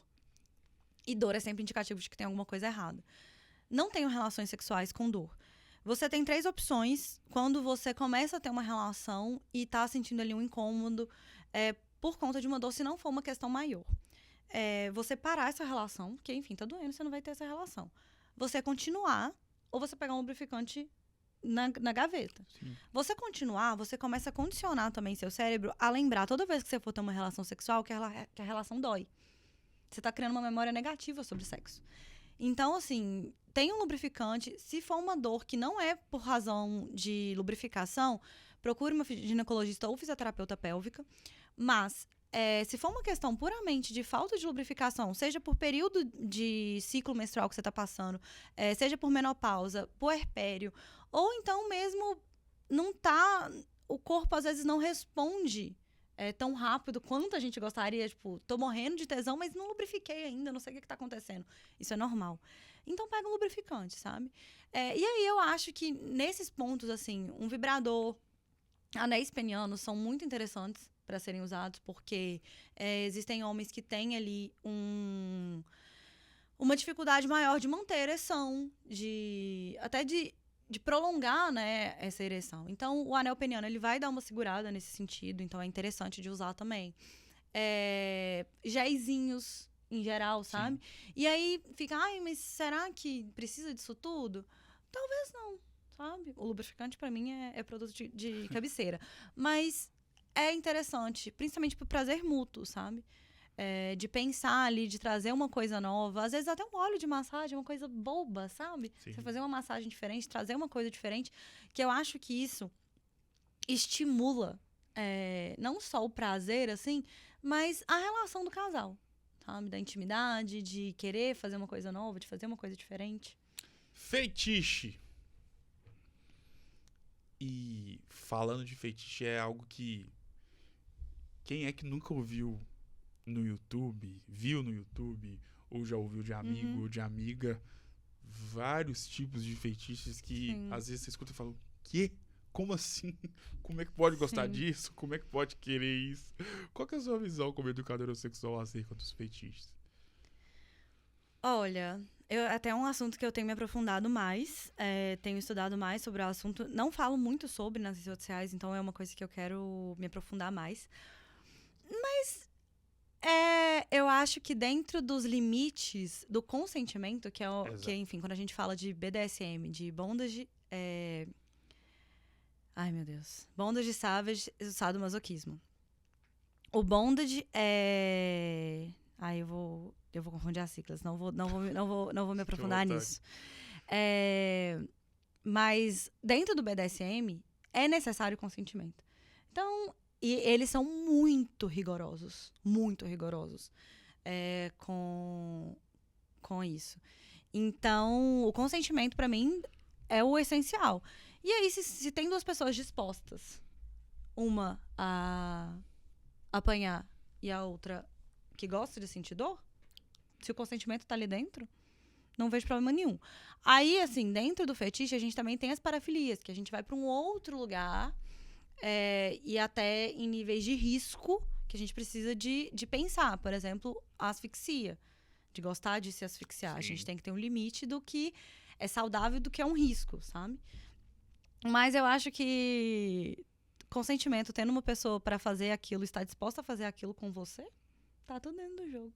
E dor é sempre indicativo de que tem alguma coisa errada. Não tenham relações sexuais com dor. Você tem 3 opções quando você começa a ter uma relação e tá sentindo ali um incômodo por conta de uma dor, se não for uma questão maior. Você parar essa relação, porque, enfim, tá doendo, você não vai ter essa relação. Você continuar, ou você pegar um lubrificante na gaveta. Sim. Você continuar, você começa a condicionar também seu cérebro a lembrar, toda vez que você for ter uma relação sexual, que a relação dói. Você tá criando uma memória negativa sobre sexo. Então, assim, tem um lubrificante. Se for uma dor que não é por razão de lubrificação, procure uma ginecologista ou fisioterapeuta pélvica. Mas, se for uma questão puramente de falta de lubrificação, seja por período de ciclo menstrual que você tá passando, seja por menopausa, puerpério, ou então mesmo não tá... O corpo, às vezes, não responde tão rápido quanto a gente gostaria. Tipo, tô morrendo de tesão, mas não lubrifiquei ainda, não sei o que tá acontecendo. Isso é normal. Então, pega um lubrificante, sabe? E aí, eu acho que nesses pontos, assim, um vibrador, anéis penianos são muito interessantes para serem usados, porque existem homens que têm ali uma dificuldade maior de manter a ereção, até de prolongar, né, essa ereção. Então, o anel peniano, ele vai dar uma segurada nesse sentido, então é interessante de usar também. Géisinhos, em geral, sabe? Sim. E aí, fica, mas será que precisa disso tudo? Talvez não, sabe? O lubrificante, pra mim, é produto de cabeceira. Mas é interessante, principalmente pro prazer mútuo, sabe? De pensar ali, de trazer uma coisa nova. Às vezes até um óleo de massagem, uma coisa boba, sabe? Sim. Você fazer uma massagem diferente, trazer uma coisa diferente. Que eu acho que isso estimula não só o prazer, assim, mas a relação do casal, sabe? Da intimidade, de querer fazer uma coisa nova, de fazer uma coisa diferente. Feitiço. E falando de feitiço, é algo que... Quem é que nunca ouviu no YouTube, viu no YouTube, ou já ouviu de amigo ou de amiga, vários tipos de fetiches que às vezes você escuta e fala, quê? Como assim? Como é que pode gostar disso? Como é que pode querer isso? Qual que é a sua visão como educadora sexual acerca dos fetiches? Olha, até é um assunto que eu tenho me aprofundado mais, tenho estudado mais sobre o assunto. Não falo muito sobre nas redes sociais, então é uma coisa que eu quero me aprofundar mais. Mas eu acho que dentro dos limites do consentimento, que enfim, quando a gente fala de BDSM, de bondage... Ai, meu Deus. Bondage, savage, sadomasoquismo. O bondage é... Ai, eu vou confundir as siglas. Não vou me aprofundar nisso. Mas dentro do BDSM é necessário consentimento. Então, e eles são muito rigorosos com isso. Então, o consentimento, pra mim, é o essencial. E aí, se tem duas pessoas dispostas, uma a apanhar e a outra que gosta de sentir dor, se o consentimento tá ali dentro, não vejo problema nenhum. Aí, assim, dentro do fetiche, a gente também tem as parafilias, que a gente vai para um outro lugar, e até em níveis de risco, que a gente precisa de pensar. Por exemplo, a asfixia, de gostar de se asfixiar. Sim. A gente tem que ter um limite do que é saudável e do que é um risco, sabe? Mas eu acho que consentimento, tendo uma pessoa para fazer aquilo, está disposta a fazer aquilo com você, tá tudo dentro do jogo.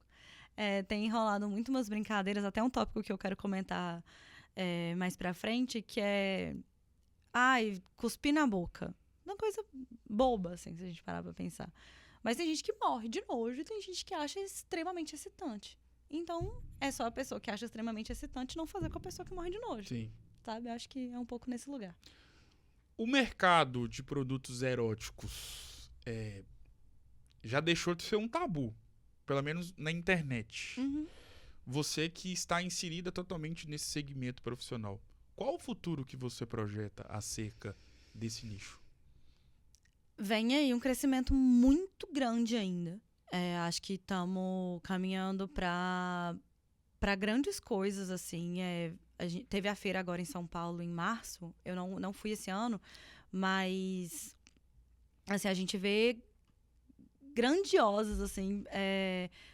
Tem enrolado muito umas brincadeiras, até um tópico que eu quero comentar mais pra frente, que é... Ai, cuspir na boca. Uma coisa boba, assim, se a gente parar pra pensar. Mas tem gente que morre de nojo e tem gente que acha extremamente excitante. Então, é só a pessoa que acha extremamente excitante não fazer com a pessoa que morre de nojo. Sim. Sabe? Eu acho que é um pouco nesse lugar. O mercado de produtos eróticos já deixou de ser um tabu, pelo menos na internet. Uhum. Você que está inserida totalmente nesse segmento profissional, qual o futuro que você projeta acerca desse nicho? Vem aí um crescimento muito grande ainda. Acho que estamos caminhando para grandes coisas, assim. A gente teve a feira agora em São Paulo, em março. Eu não fui esse ano, mas assim, a gente vê grandiosas, assim,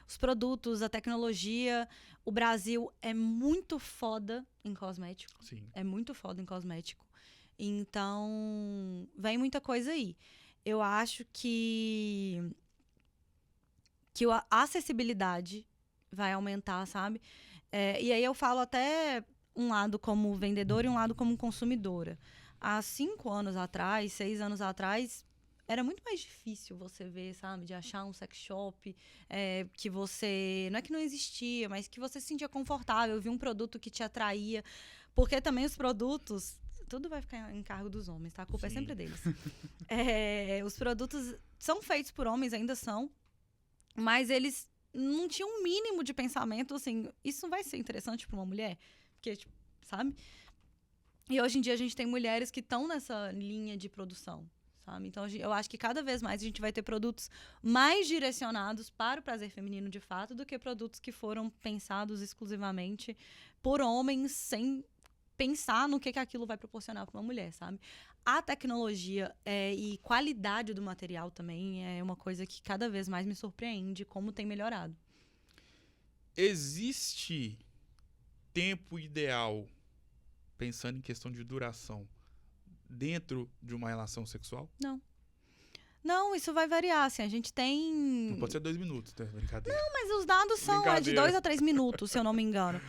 os produtos, a tecnologia. O Brasil é muito foda em cosmético. Sim. É muito foda em cosmético. Então, vem muita coisa aí. Eu acho que a acessibilidade vai aumentar, sabe? E aí eu falo até um lado como vendedora e um lado como consumidora. Há 5 anos atrás, 6 anos atrás, era muito mais difícil você ver, sabe? De achar um sex shop que você... Não é que não existia, mas que você se sentia confortável, via um produto que te atraía. Porque também os produtos... Tudo vai ficar em cargo dos homens, tá? A culpa é sempre deles. Os produtos são feitos por homens, ainda são. Mas eles não tinham um mínimo de pensamento, assim... Isso vai ser interessante para uma mulher? Porque, tipo, sabe? E hoje em dia a gente tem mulheres que estão nessa linha de produção. Sabe? Então, eu acho que cada vez mais a gente vai ter produtos mais direcionados para o prazer feminino, de fato, do que produtos que foram pensados exclusivamente por homens, sem pensar no que aquilo vai proporcionar para uma mulher, sabe? A tecnologia e qualidade do material também é uma coisa que cada vez mais me surpreende como tem melhorado. Existe tempo ideal, pensando em questão de duração, dentro de uma relação sexual? Não, isso vai variar, assim, a gente tem... Não pode ser 2 minutos, tá? Brincadeira. Não, mas os dados são de 2 a 3 minutos, se eu não me engano.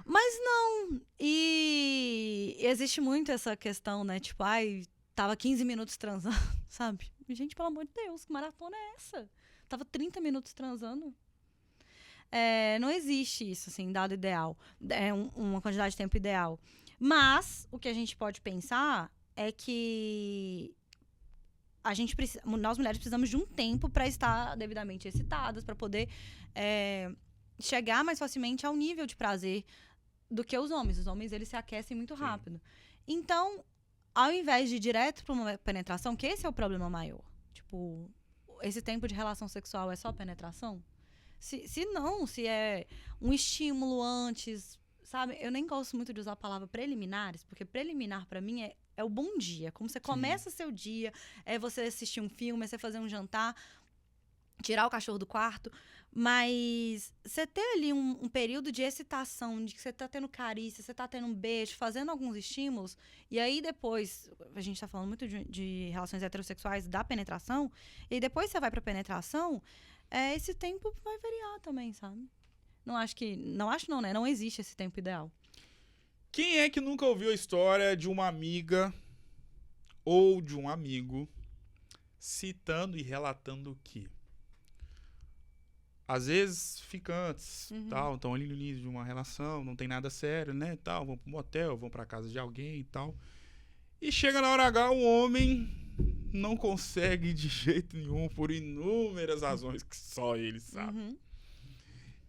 Mas não, e existe muito essa questão, né, tipo, tava 15 minutos transando, sabe? Gente, pelo amor de Deus, que maratona é essa? Tava 30 minutos transando. Não existe isso, assim, dado ideal, uma quantidade de tempo ideal. Mas, o que a gente pode pensar é que nós mulheres precisamos de um tempo para estar devidamente excitadas, para poder chegar mais facilmente ao nível de prazer do que os homens. Os homens, eles se aquecem muito rápido. Então, ao invés de ir direto para uma penetração, que esse é o problema maior. Tipo, esse tempo de relação sexual é só penetração? Se é um estímulo antes, sabe? Eu nem gosto muito de usar a palavra preliminares, porque preliminar pra mim é o bom dia. Como você começa seu dia, é você assistir um filme, é você fazer um jantar, tirar o cachorro do quarto. Mas você ter ali um período de excitação, de que você tá tendo carícia, você tá tendo um beijo, fazendo alguns estímulos, e aí depois, a gente tá falando muito de relações heterossexuais, da penetração, e aí depois você vai pra penetração, esse tempo vai variar também, sabe? Não acho não, né? Não existe esse tempo ideal. Quem é que nunca ouviu a história de uma amiga ou de um amigo citando e relatando que às vezes ficantes, tal, estão ali no início de uma relação, não tem nada sério, né, tal, vão pro motel, vão pra casa de alguém e tal. E chega na hora H, o homem não consegue de jeito nenhum, por inúmeras razões que só ele sabe.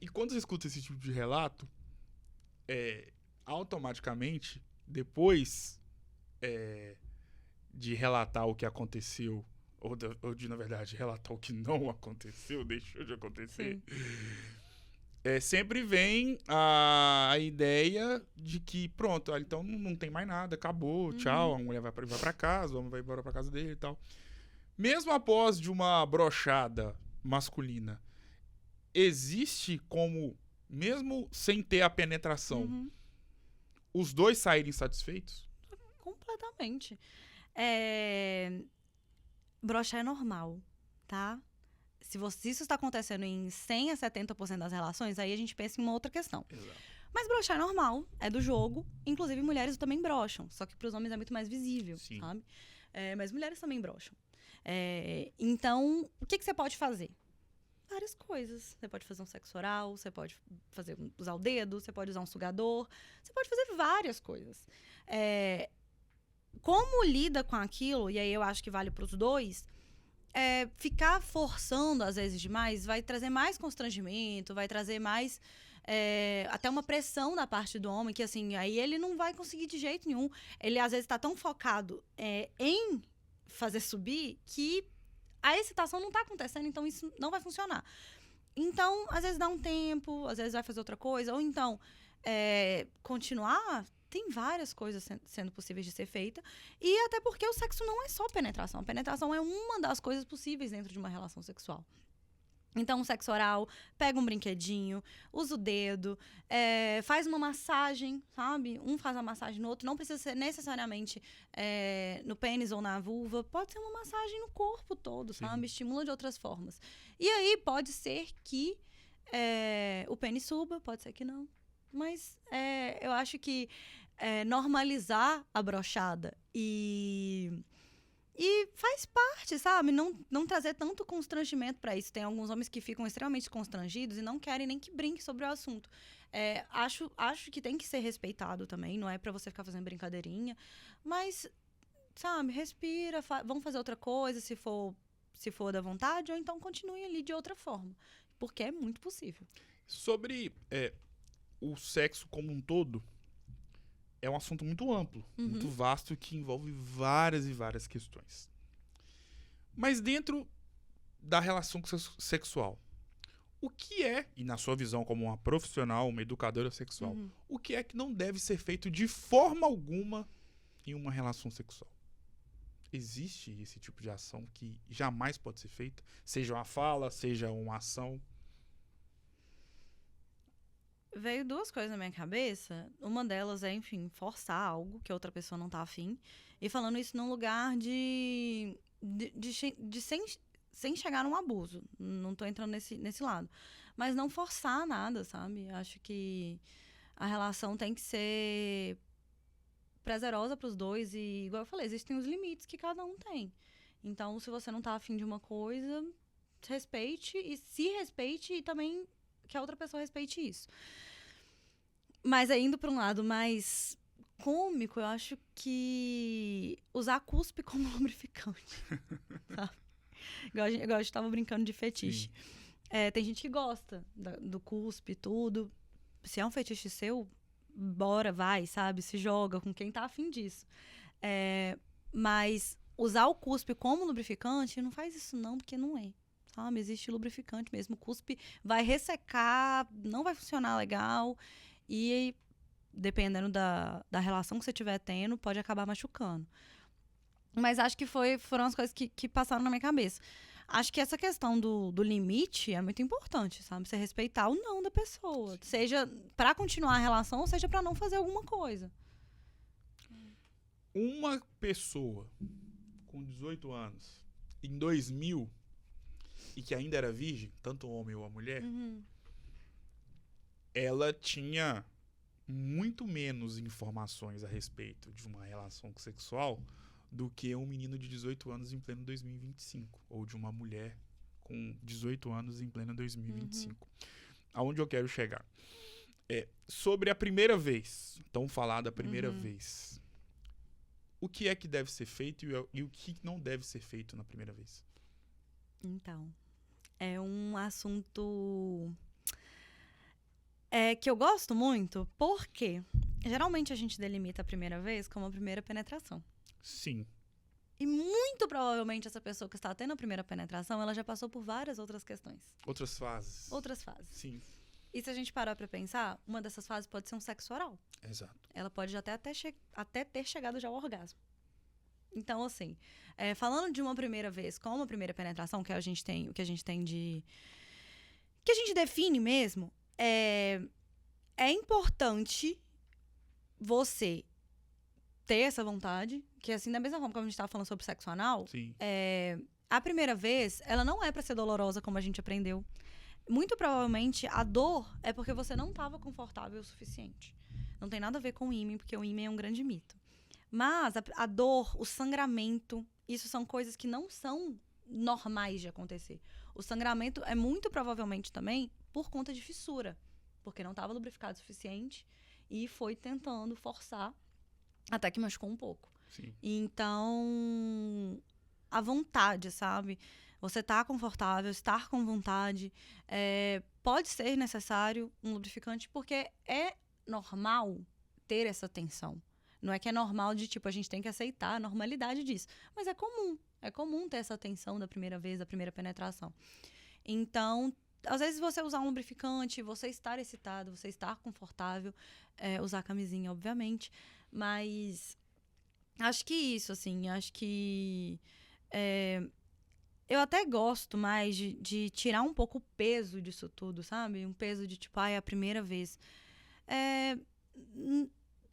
E quando você escuta esse tipo de relato, automaticamente, depois de relatar o que aconteceu, ou de, na verdade, relatar o que não aconteceu, deixou de acontecer, sempre vem a ideia de que, pronto, então não tem mais nada, acabou, tchau, a mulher vai pra casa, o homem vai embora pra casa dele e tal. Mesmo após de uma brochada masculina, existe como, mesmo sem ter a penetração, os dois saírem satisfeitos? Completamente. Brochar é normal, tá? Se isso está acontecendo em 100 a 70% das relações, aí a gente pensa em uma outra questão. Exato. Mas brochar é normal, é do jogo. Inclusive, mulheres também brocham. Só que para os homens é muito mais visível, sabe? Mas mulheres também brocham. Então, o que você pode fazer? Várias coisas. Você pode fazer um sexo oral, você pode usar o dedo, você pode usar um sugador. Você pode fazer várias coisas. Como lida com aquilo, e aí eu acho que vale para os dois, ficar forçando, às vezes, demais, vai trazer mais constrangimento, vai trazer mais... até uma pressão da parte do homem, que assim, aí ele não vai conseguir de jeito nenhum. Ele, às vezes, está tão focado em fazer subir que a excitação não está acontecendo, então isso não vai funcionar. Então, às vezes dá um tempo, às vezes vai fazer outra coisa, ou então continuar. Tem várias coisas sendo possíveis de ser feita. E até porque o sexo não é só penetração. A penetração é uma das coisas possíveis dentro de uma relação sexual. Então, sexo oral, pega um brinquedinho, usa o dedo, faz uma massagem, sabe? Um faz a massagem no outro. Não precisa ser necessariamente no pênis ou na vulva. Pode ser uma massagem no corpo todo, sabe? Estimula de outras formas. E aí, pode ser que o pênis suba, pode ser que não. Mas eu acho que normalizar a brochada e faz parte, sabe? Não trazer tanto constrangimento para isso. Tem alguns homens que ficam extremamente constrangidos e não querem nem que brinque sobre o assunto. Acho que tem que ser respeitado também. Não é para você ficar fazendo brincadeirinha. Mas, sabe? Respira. Vamos fazer outra coisa se for da vontade. Ou então continue ali de outra forma. Porque é muito possível. Sobre o sexo como um todo, é um assunto muito amplo, muito vasto, que envolve várias e várias questões. Mas dentro da relação sexual, o que e na sua visão como uma profissional, uma educadora sexual, o que é que não deve ser feito de forma alguma em uma relação sexual? Existe esse tipo de ação que jamais pode ser feita? Seja uma fala, seja uma ação? Veio duas coisas na minha cabeça. Uma delas é, enfim, forçar algo que a outra pessoa não tá afim. E falando isso num lugar sem chegar num abuso. Não tô entrando nesse lado. Mas não forçar nada, sabe? Acho que a relação tem que ser prazerosa pros dois. E, igual eu falei, existem os limites que cada um tem. Então, se você não tá afim de uma coisa, respeite. E se respeite e também que a outra pessoa respeite isso. Mas indo para um lado mais cômico, eu acho que usar cuspe como lubrificante. Sabe? Igual a gente estava brincando de fetiche. Tem gente que gosta do cuspe e tudo. Se é um fetiche seu, bora, vai, sabe? Se joga com quem tá afim disso. Mas usar o cuspe como lubrificante, não faz isso não, porque não é. sabe? Existe lubrificante mesmo. O cuspe vai ressecar, não vai funcionar legal. E, dependendo da relação que você estiver tendo, pode acabar machucando. Mas acho que foram as coisas que passaram na minha cabeça. Acho que essa questão do limite é muito importante, sabe? Você respeitar o não da pessoa. Seja pra continuar a relação, ou seja pra não fazer alguma coisa. Uma pessoa com 18 anos, em 2000, e que ainda era virgem, tanto o homem ou a mulher, ela tinha muito menos informações a respeito de uma relação sexual do que um menino de 18 anos em pleno 2025. Ou de uma mulher com 18 anos em pleno 2025. Aonde eu quero chegar? Sobre a primeira vez. Então, falar da primeira vez. O que é que deve ser feito e o que não deve ser feito na primeira vez? Então, é um assunto que eu gosto muito, porque geralmente a gente delimita a primeira vez como a primeira penetração. Sim. E muito provavelmente essa pessoa que está tendo a primeira penetração, ela já passou por várias outras questões. Outras fases. Outras fases. Sim. E se a gente parar pra pensar, uma dessas fases pode ser um sexo oral. Exato. Ela pode até ter chegado já ao orgasmo. Então, assim, falando de uma primeira vez com uma primeira penetração, que a gente tem, que a gente define mesmo, é importante você ter essa vontade, que assim, da mesma forma que a gente estava falando sobre sexo anal, Sim. A primeira vez, ela não é pra ser dolorosa, como a gente aprendeu. Muito provavelmente, a dor é porque você não estava confortável o suficiente. Não tem nada a ver com o ímen, porque o ímen é um grande mito. Mas a dor, o sangramento, isso são coisas que não são normais de acontecer. O sangramento é muito provavelmente também por conta de fissura, porque não estava lubrificado o suficiente e foi tentando forçar até que machucou um pouco. Sim. Então, a vontade, sabe? Você tá confortável, estar com vontade. Pode ser necessário um lubrificante, porque é normal ter essa tensão. Não é que é normal de, tipo, a gente tem que aceitar a normalidade disso. Mas é comum. É comum ter essa tensão da primeira vez, da primeira penetração. Então, às vezes você usar um lubrificante, você estar excitado, você estar confortável, usar camisinha, obviamente. Mas acho que isso, assim, acho que eu até gosto mais de tirar um pouco o peso disso tudo, sabe? Um peso de, tipo, é a primeira vez.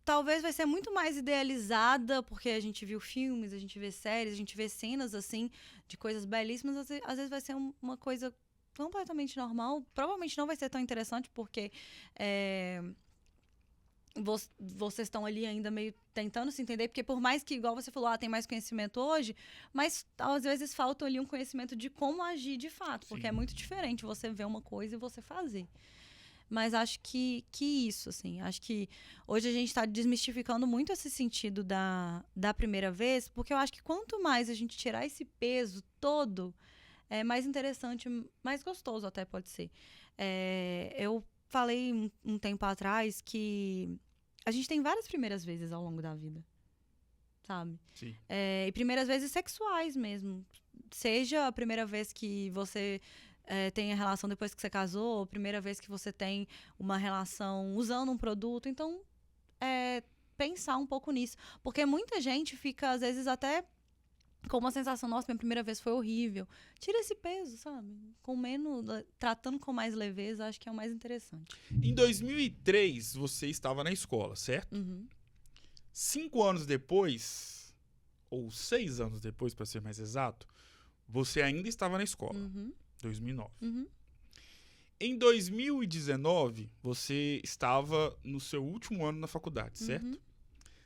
Talvez vai ser muito mais idealizada, porque a gente viu filmes, a gente vê séries, a gente vê cenas, assim, de coisas belíssimas. Às vezes vai ser uma coisa completamente normal. Provavelmente não vai ser tão interessante, porque vocês estão ali ainda meio tentando se entender, porque por mais que, igual você falou, tem mais conhecimento hoje, mas às vezes falta ali um conhecimento de como agir de fato, porque Sim. é muito diferente você ver uma coisa e você fazer. Mas acho que isso, assim, acho que hoje a gente está desmistificando muito esse sentido da primeira vez, porque eu acho que quanto mais a gente tirar esse peso todo, é mais interessante, mais gostoso até pode ser. Eu falei um tempo atrás que a gente tem várias primeiras vezes ao longo da vida, sabe? Sim. E primeiras vezes sexuais mesmo. Seja a primeira vez que você tem a relação depois que você casou, a primeira vez que você tem uma relação usando um produto. Então, pensar um pouco nisso. Porque muita gente fica, às vezes, até com uma sensação, nossa, minha primeira vez foi horrível. Tira esse peso, sabe? Tratando com mais leveza, acho que é o mais interessante. Em 2003, você estava na escola, certo? Uhum. 5 anos depois, ou 6 anos depois, para ser mais exato, você ainda estava na escola. Uhum. 2009. Uhum. Em 2019, você estava no seu último ano na faculdade, certo? Uhum.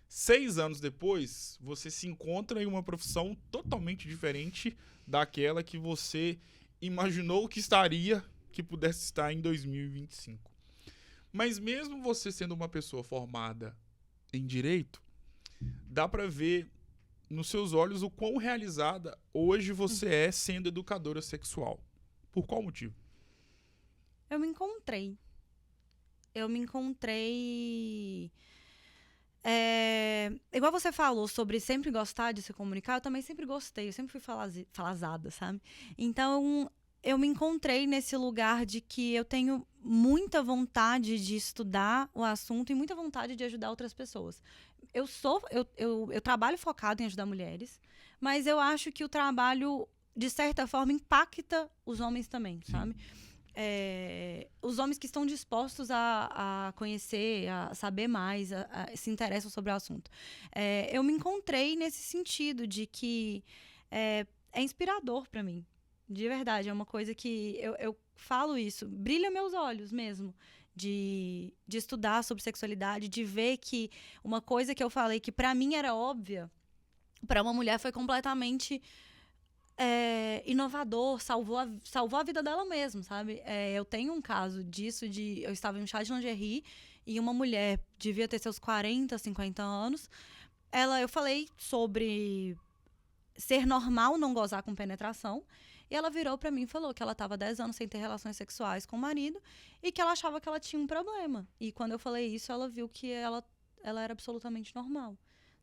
6 anos depois, você se encontra em uma profissão totalmente diferente daquela que você imaginou que pudesse estar em 2025. Mas mesmo você sendo uma pessoa formada em direito, dá para ver nos seus olhos o quão realizada hoje você é sendo educadora sexual. Por qual motivo? Eu me encontrei. Igual você falou sobre sempre gostar de se comunicar, eu também sempre gostei, eu sempre fui falazada, sabe? Então, eu me encontrei nesse lugar de que eu tenho muita vontade de estudar o assunto e muita vontade de ajudar outras pessoas. Eu trabalho focado em ajudar mulheres, mas eu acho que o trabalho, de certa forma, impacta os homens também, sabe? Os homens que estão dispostos a conhecer, a saber mais, se interessam sobre o assunto. Eu me encontrei nesse sentido de que é inspirador para mim. De verdade, é uma coisa que eu falo isso, brilha meus olhos mesmo, de estudar sobre sexualidade, de ver que uma coisa que eu falei que pra mim era óbvia, pra uma mulher foi completamente inovador, salvou a vida dela mesmo, sabe? Eu tenho um caso disso, eu estava em um chá de lingerie e uma mulher devia ter seus 40, 50 anos, eu falei sobre ser normal não gozar com penetração. E ela virou pra mim e falou que ela estava 10 anos sem ter relações sexuais com o marido e que ela achava que ela tinha um problema. E quando eu falei isso, ela viu que ela era absolutamente normal,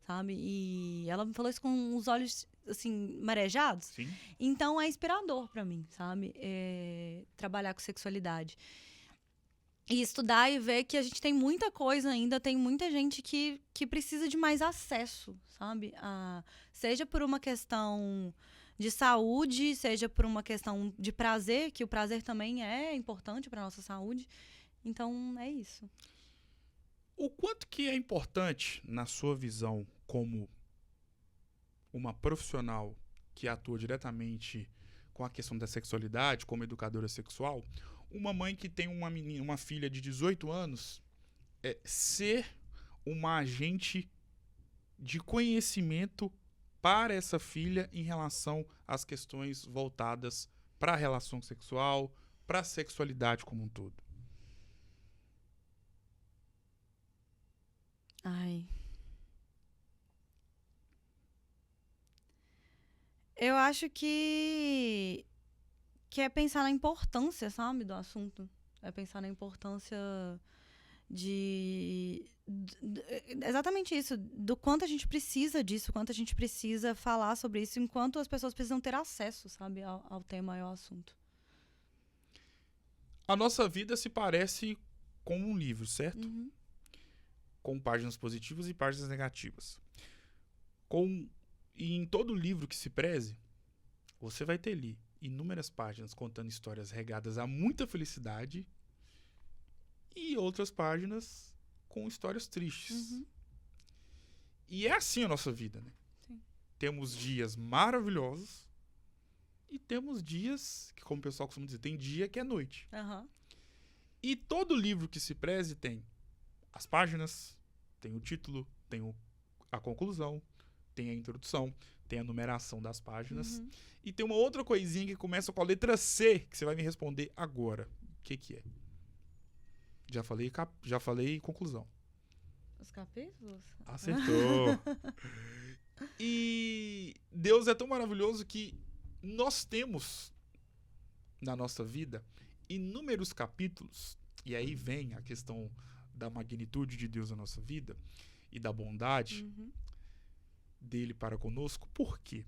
sabe? E ela me falou isso com os olhos, assim, marejados. Sim. Então, é inspirador pra mim, sabe? Trabalhar com sexualidade. E estudar e ver que a gente tem muita coisa ainda, tem muita gente que precisa de mais acesso, sabe? Seja por uma questão de saúde, seja por uma questão de prazer, que o prazer também é importante para nossa saúde. Então, é isso. O quanto que é importante, na sua visão, como uma profissional que atua diretamente com a questão da sexualidade, como educadora sexual, uma mãe que tem uma filha de 18 anos, ser uma agente de conhecimento para essa filha em relação às questões voltadas para a relação sexual, para a sexualidade como um todo? Eu acho que é pensar na importância, sabe, do assunto. É pensar na importância exatamente isso, do quanto a gente precisa disso, quanto a gente precisa falar sobre isso, enquanto as pessoas precisam ter acesso, sabe, ao tema e ao assunto. A nossa vida se parece com um livro, certo? Uhum. Com páginas positivas e páginas negativas. E em todo livro que se preze, você vai ter ali inúmeras páginas contando histórias regadas a muita felicidade e outras páginas com histórias tristes. Uhum. E é assim a nossa vida, né? Sim. Temos dias maravilhosos e temos dias que, como o pessoal costuma dizer, tem dia que é noite. Uhum. E todo livro que se preze tem as páginas, tem o título, tem a conclusão, tem a introdução, tem a numeração das páginas. Uhum. E tem uma outra coisinha que começa com a letra C, que você vai me responder agora. O que é? Já falei conclusão. Os capítulos? Acertou. E Deus é tão maravilhoso que nós temos na nossa vida inúmeros capítulos, e aí vem a questão da magnitude de Deus na nossa vida e da bondade dele para conosco. Por quê?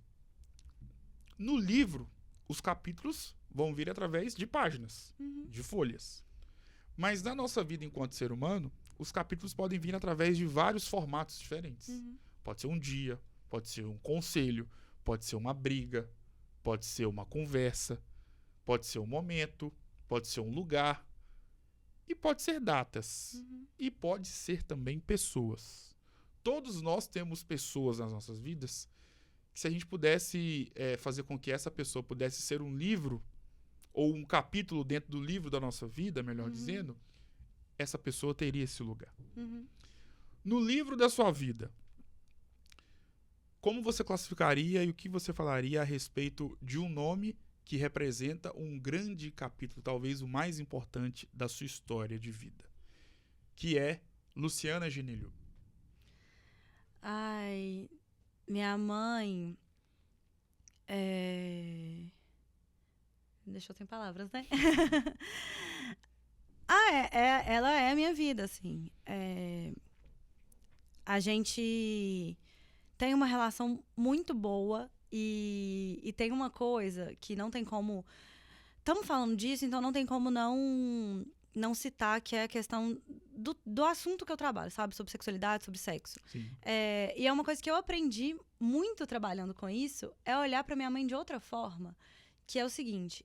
No livro, os capítulos vão vir através de páginas, de folhas. Mas na nossa vida enquanto ser humano, os capítulos podem vir através de vários formatos diferentes. Pode ser um dia, pode ser um conselho, pode ser uma briga, pode ser uma conversa, pode ser um momento, pode ser um lugar, e pode ser datas, e pode ser também pessoas. Todos nós temos pessoas nas nossas vidas que, se a gente pudesse fazer com que essa pessoa pudesse ser um livro, ou um capítulo dentro do livro da nossa vida, melhor dizendo, essa pessoa teria esse lugar. No livro da sua vida, como você classificaria e o que você falaria a respeito de um nome que representa um grande capítulo, talvez o mais importante da sua história de vida, que é Luciana Ginéliou? Ai, minha mãe deixou sem palavras, né? Ela é a minha vida, assim. A gente tem uma relação muito boa e tem uma coisa que não tem como estamos falando disso, então não tem como não citar que é a questão do assunto que eu trabalho, sabe? Sobre sexualidade, sobre sexo. E é uma coisa que eu aprendi muito trabalhando com isso, é olhar pra minha mãe de outra forma, que é o seguinte,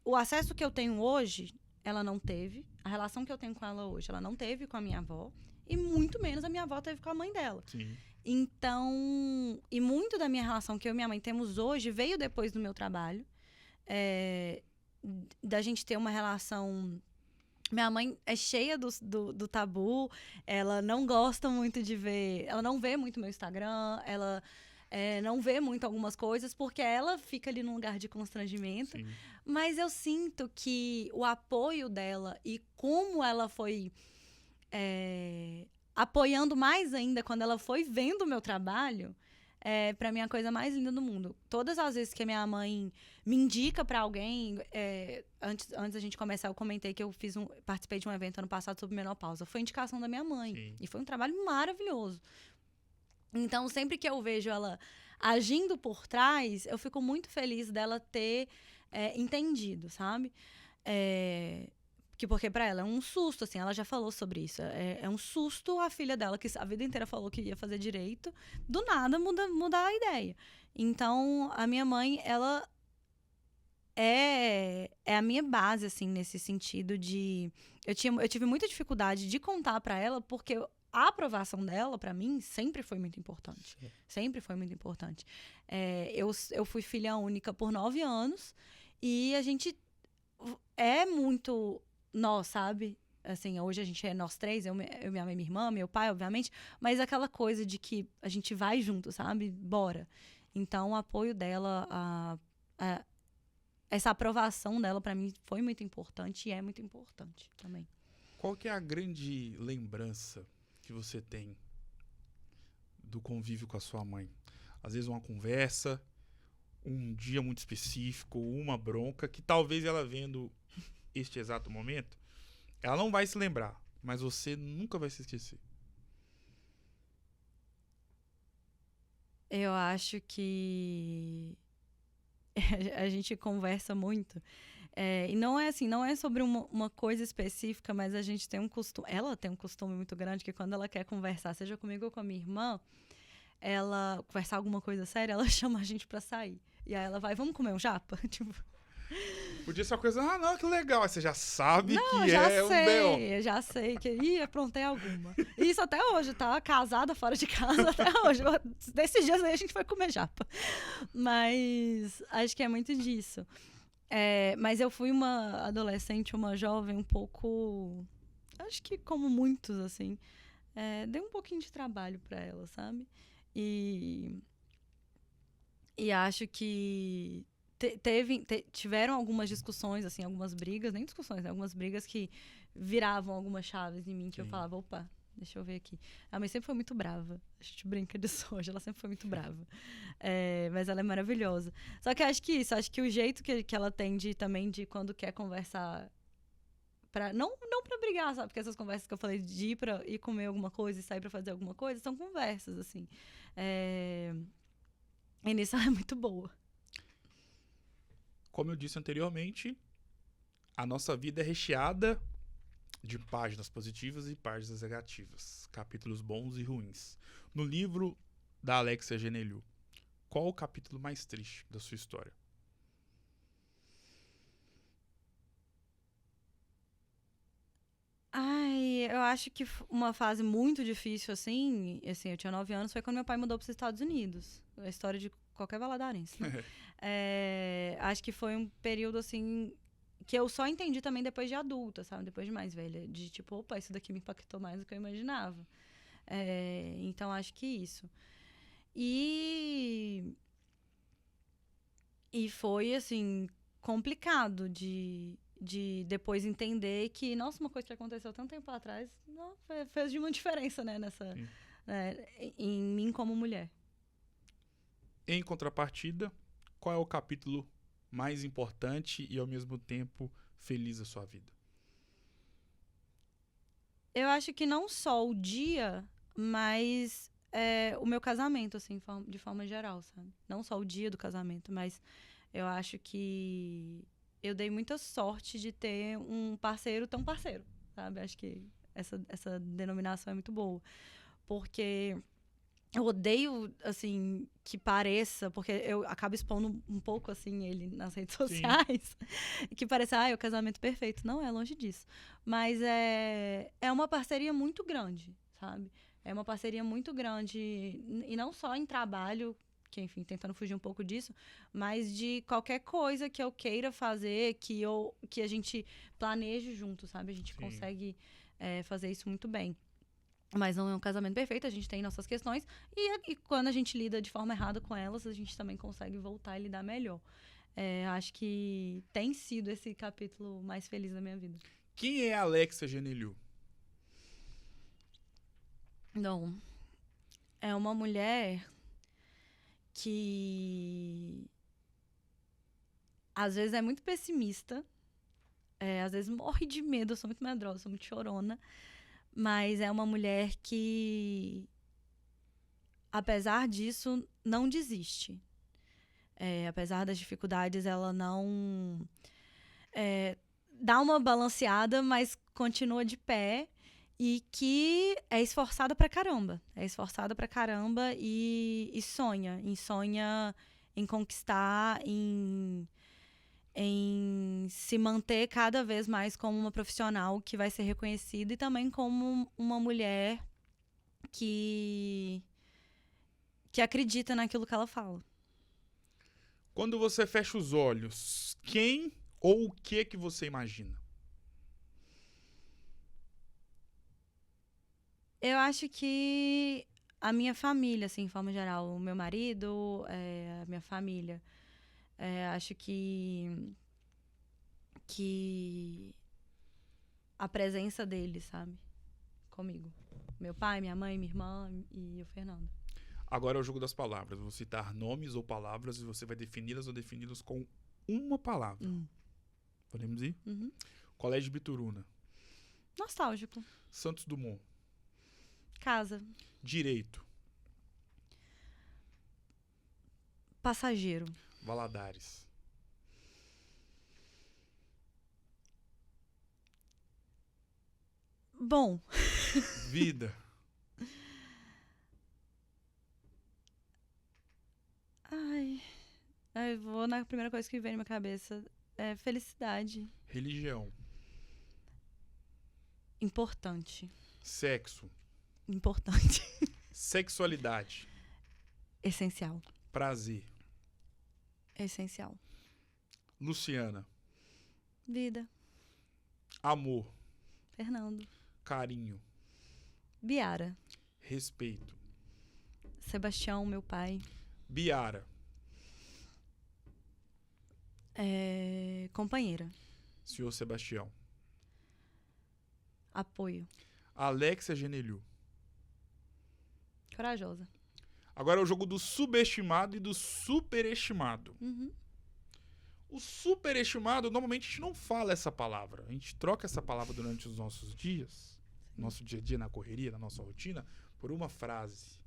o acesso que eu tenho hoje, ela não teve, a relação que eu tenho com ela hoje, ela não teve com a minha avó, e muito menos a minha avó teve com a mãe dela. Sim. Então, e muito da minha relação que eu e minha mãe temos hoje veio depois do meu trabalho, da gente ter uma relação... Minha mãe é cheia do tabu, ela não gosta muito de ver... Ela não vê muito meu Instagram, ela não vê muito algumas coisas, porque ela fica ali num lugar de constrangimento. Sim. Mas eu sinto que o apoio dela e como ela foi apoiando mais ainda quando ela foi vendo o meu trabalho... pra mim, a coisa mais linda do mundo. Todas as vezes que a minha mãe me indica pra alguém... Antes da gente começar, eu comentei que eu participei de um evento ano passado sobre menopausa. Foi indicação da minha mãe. Sim. E foi um trabalho maravilhoso. Então, sempre que eu vejo ela agindo por trás, eu fico muito feliz dela ter entendido, sabe? Porque pra ela é um susto, assim, ela já falou sobre isso. É um susto a filha dela, que a vida inteira falou que ia fazer direito, do nada mudar a ideia. Então, a minha mãe, ela é a minha base, assim, nesse sentido de... Eu tive muita dificuldade de contar pra ela, porque a aprovação dela, pra mim, sempre foi muito importante. Sim. Sempre foi muito importante. Eu fui filha única por 9 anos, e a gente é muito... Nós, sabe? Assim, hoje a gente é nós três, eu, minha mãe, minha irmã, meu pai, obviamente, mas aquela coisa de que a gente vai junto, sabe? Bora. Então, o apoio dela, essa aprovação dela, pra mim, foi muito importante e é muito importante também. Qual que é a grande lembrança que você tem do convívio com a sua mãe? Às vezes uma conversa, um dia muito específico, uma bronca, que talvez ela vendo este exato momento, ela não vai se lembrar, mas você nunca vai se esquecer. Eu acho que a gente conversa muito. E não é assim, não é sobre uma coisa específica, mas a gente tem um costume. Ela tem um costume muito grande que quando ela quer conversar, seja comigo ou com a minha irmã, ela conversar alguma coisa séria, ela chama a gente pra sair. E aí ela vai, vamos comer um japa? Tipo. Podia ser uma coisa, não, que legal. Aí você já sabe Não, que é um B.O. Eu já sei que aprontei alguma. Isso até hoje, tá? Casada fora de casa até hoje. Desses dias aí a gente foi comer japa. Mas acho que é muito disso. Mas eu fui uma adolescente, uma jovem um pouco... Acho que como muitos, assim. Dei um pouquinho de trabalho pra ela, sabe? E acho que... tiveram algumas discussões, assim, algumas brigas, nem discussões, né? Algumas brigas que viravam algumas chaves em mim, que eu falava, opa, deixa eu ver aqui. A mãe sempre foi muito brava, a gente brinca disso hoje, ela sempre foi muito brava. Mas ela é maravilhosa. Só que acho que o jeito que ela tem também de quando quer conversar, não pra brigar, sabe? Porque essas conversas que eu falei de ir comer alguma coisa e sair pra fazer alguma coisa, são conversas, assim. E nisso ela é muito boa. Como eu disse anteriormente, a nossa vida é recheada de páginas positivas e páginas negativas, capítulos bons e ruins. No livro da Alexia Genelhu, qual o capítulo mais triste da sua história? Eu acho que uma fase muito difícil, assim, eu tinha 9 anos, foi quando meu pai mudou para os Estados Unidos. A história de qualquer valadarense, né? Acho que foi um período, assim, que eu só entendi também depois de adulta, sabe? Depois de mais velha. De tipo, opa, isso daqui me impactou mais do que eu imaginava. Então, acho que isso. E foi, assim, complicado de depois entender que, nossa, uma coisa que aconteceu tanto tempo atrás não, fez de uma diferença, né, em mim como mulher. Em contrapartida, qual é o capítulo mais importante e, ao mesmo tempo, feliz da sua vida? Eu acho que não só o dia, mas o meu casamento, assim, de forma geral, sabe? Não só o dia do casamento, mas eu acho que eu dei muita sorte de ter um parceiro tão parceiro, sabe? Acho que essa denominação é muito boa. Porque eu odeio, assim, que pareça, porque eu acabo expondo um pouco, assim, ele nas redes sociais, que pareça, o casamento perfeito. Não é, longe disso. Mas é uma parceria muito grande, sabe? É uma parceria muito grande, e não só em trabalho, que, enfim, tentando fugir um pouco disso, mas de qualquer coisa que eu queira fazer, que a gente planeje junto, sabe? A gente consegue fazer isso muito bem. Mas não é um casamento perfeito, a gente tem nossas questões, e quando a gente lida de forma errada com elas, a gente também consegue voltar e lidar melhor. Acho que tem sido esse capítulo mais feliz da minha vida. Quem é a Alexia Geneliu? Não. É uma mulher que às vezes é muito pessimista, às vezes morre de medo, eu sou muito medrosa, sou muito chorona, mas é uma mulher que, apesar disso, não desiste. Apesar das dificuldades, ela não dá uma balanceada, mas continua de pé, e que é esforçada pra caramba. É esforçada pra caramba e sonha em conquistar, em se manter cada vez mais como uma profissional que vai ser reconhecida, e também como uma mulher que acredita naquilo que ela fala. Quando você fecha os olhos, quem ou o que você imagina? Eu acho que a minha família, assim, de forma geral, o meu marido, a minha família. Acho que a presença deles, sabe? Comigo. Meu pai, minha mãe, minha irmã e o Fernando. Agora é o jogo das palavras. Vou citar nomes ou palavras e você vai defini-las ou defini-los com uma palavra. Podemos ir? Uhum. Colégio Bituruna. Nostálgico. Santos Dumont. Casa. Direito. Passageiro. Valadares. Bom. Vida. Eu vou na primeira coisa que vem na minha cabeça. Felicidade. Religião. Importante. Sexo. Importante. Sexualidade. Essencial. Prazer. Essencial. Luciana. Vida. Amor. Fernando. Carinho. Biara. Respeito. Sebastião, meu pai. Biara. Companheira. Senhor Sebastião. Apoio. Alexia Geneliu. Corajosa. Agora é o jogo do subestimado e do superestimado. Uhum. O superestimado, normalmente a gente não fala essa palavra. A gente troca essa palavra durante os nossos dias, nosso dia a dia, na correria, na nossa rotina, por uma frase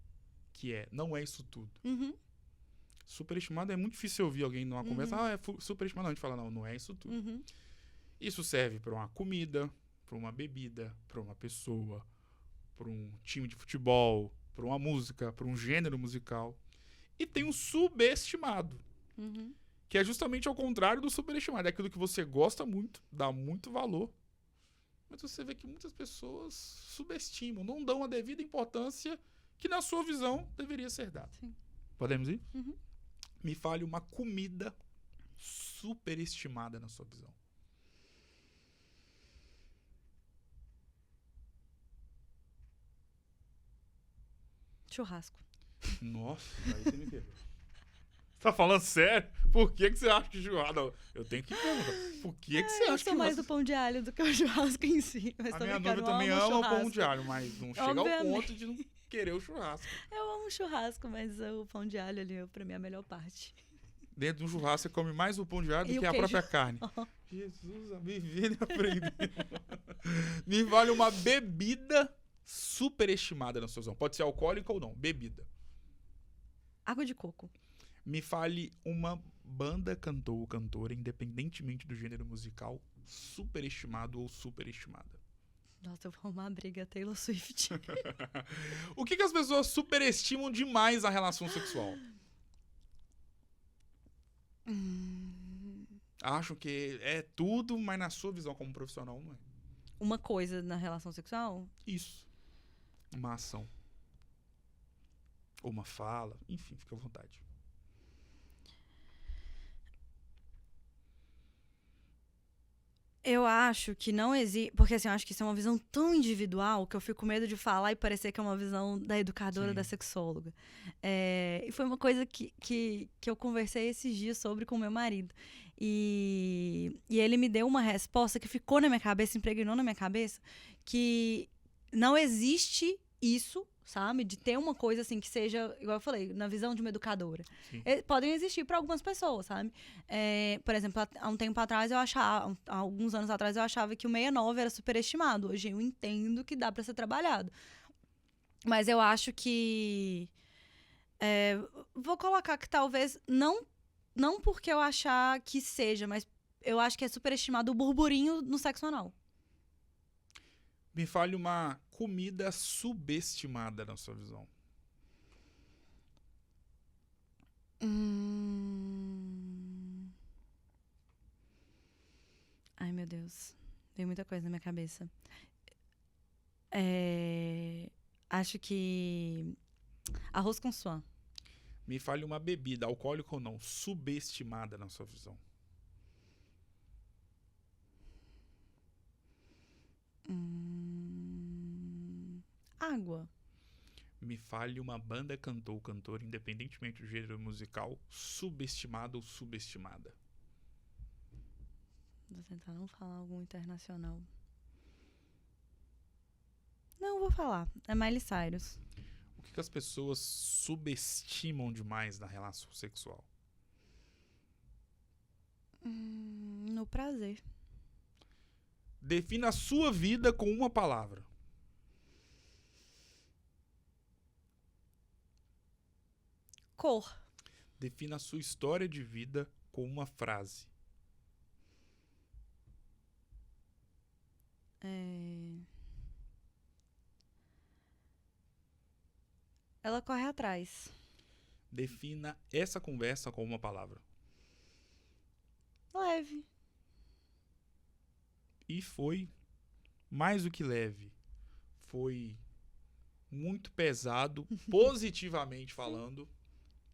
que é: não é isso tudo. Uhum. Superestimado é muito difícil ouvir alguém numa conversa, é superestimado. Não, a gente fala, não é isso tudo. Uhum. Isso serve para uma comida, para uma bebida, para uma pessoa, para um time de futebol, para uma música, para um gênero musical. E tem um subestimado, que é justamente ao contrário do superestimado. É aquilo que você gosta muito, dá muito valor, mas você vê que muitas pessoas subestimam, não dão a devida importância que, na sua visão, deveria ser dada. Sim. Podemos ir? Uhum. Me fale uma comida superestimada na sua visão. Churrasco. Nossa, aí você me quebrou. Você tá falando sério? Por que você acha que churrasco... Não, eu tenho que perguntar. Por que você acha que eu sou mais do pão de alho do que o churrasco em si. Mas a minha noiva também ama o pão de alho, mas não chega ao ponto de não querer o churrasco. Eu amo churrasco, mas o pão de alho ali, pra mim, é a melhor parte. Dentro de um churrasco, você come mais o pão de alho do que a própria carne. Jesus, a vivendo e aprendendo. Me vale uma bebida superestimada na sua visão. Pode ser alcoólica ou não. Bebida. Água de coco. Me fale uma banda, cantor ou cantora, independentemente do gênero musical, superestimado ou superestimada? Nossa, eu vou arrumar uma briga, Taylor Swift. O que as pessoas superestimam demais a relação sexual? Acham que é tudo, mas na sua visão como profissional não é. Uma coisa na relação sexual? Isso. Uma ação. Ou uma fala. Enfim, fica à vontade. Eu acho que não existe... Porque, assim, eu acho que isso é uma visão tão individual que eu fico com medo de falar e parecer que é uma visão da educadora, Sim. da sexóloga. E foi uma coisa que eu conversei esses dias sobre com o meu marido. E ele me deu uma resposta que ficou na minha cabeça, impregnou na minha cabeça, que não existe isso, sabe? De ter uma coisa assim que seja, igual eu falei, na visão de uma educadora. Podem existir para algumas pessoas, sabe? Por exemplo, há um tempo atrás há alguns anos atrás eu achava que o 69 era superestimado. Hoje eu entendo que dá para ser trabalhado. Mas eu acho que vou colocar que talvez não porque eu achar que seja, mas eu acho que é superestimado o burburinho no sexo anal. Me fale uma comida subestimada na sua visão. Ai, meu Deus. Tem muita coisa na minha cabeça. Acho que arroz com suã. Me fale uma bebida, alcoólica ou não, subestimada na sua visão. Água. Me fale uma banda, cantor ou cantora, independentemente do gênero musical, subestimada ou subestimada. Vou tentar não falar algum internacional. Não, vou falar. É Miley Cyrus. O que as pessoas subestimam demais na relação sexual? No prazer. Defina a sua vida com uma palavra. Cor. Defina a sua história de vida com uma frase. Ela corre atrás. Defina essa conversa com uma palavra. Leve. E foi mais do que leve. Foi muito pesado, positivamente falando,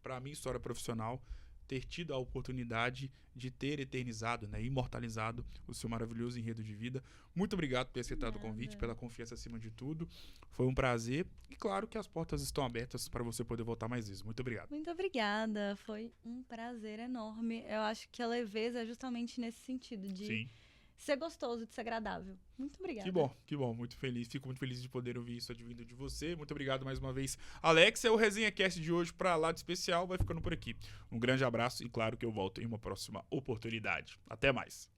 para a minha história profissional, ter tido a oportunidade de ter eternizado, né, imortalizado o seu maravilhoso enredo de vida. Muito obrigado por ter aceitado o convite, pela confiança acima de tudo. Foi um prazer e claro que as portas estão abertas para você poder voltar mais vezes. Muito obrigado. Muito obrigada. Foi um prazer enorme. Eu acho que a leveza é justamente nesse sentido de Sim. ser gostoso, de ser agradável. Muito obrigada. Que bom. Muito feliz. Fico muito feliz de poder ouvir isso advindo de você. Muito obrigado mais uma vez, Alex. O Resenha Cast de hoje, para lá de especial, vai ficando por aqui. Um grande abraço e claro que eu volto em uma próxima oportunidade. Até mais.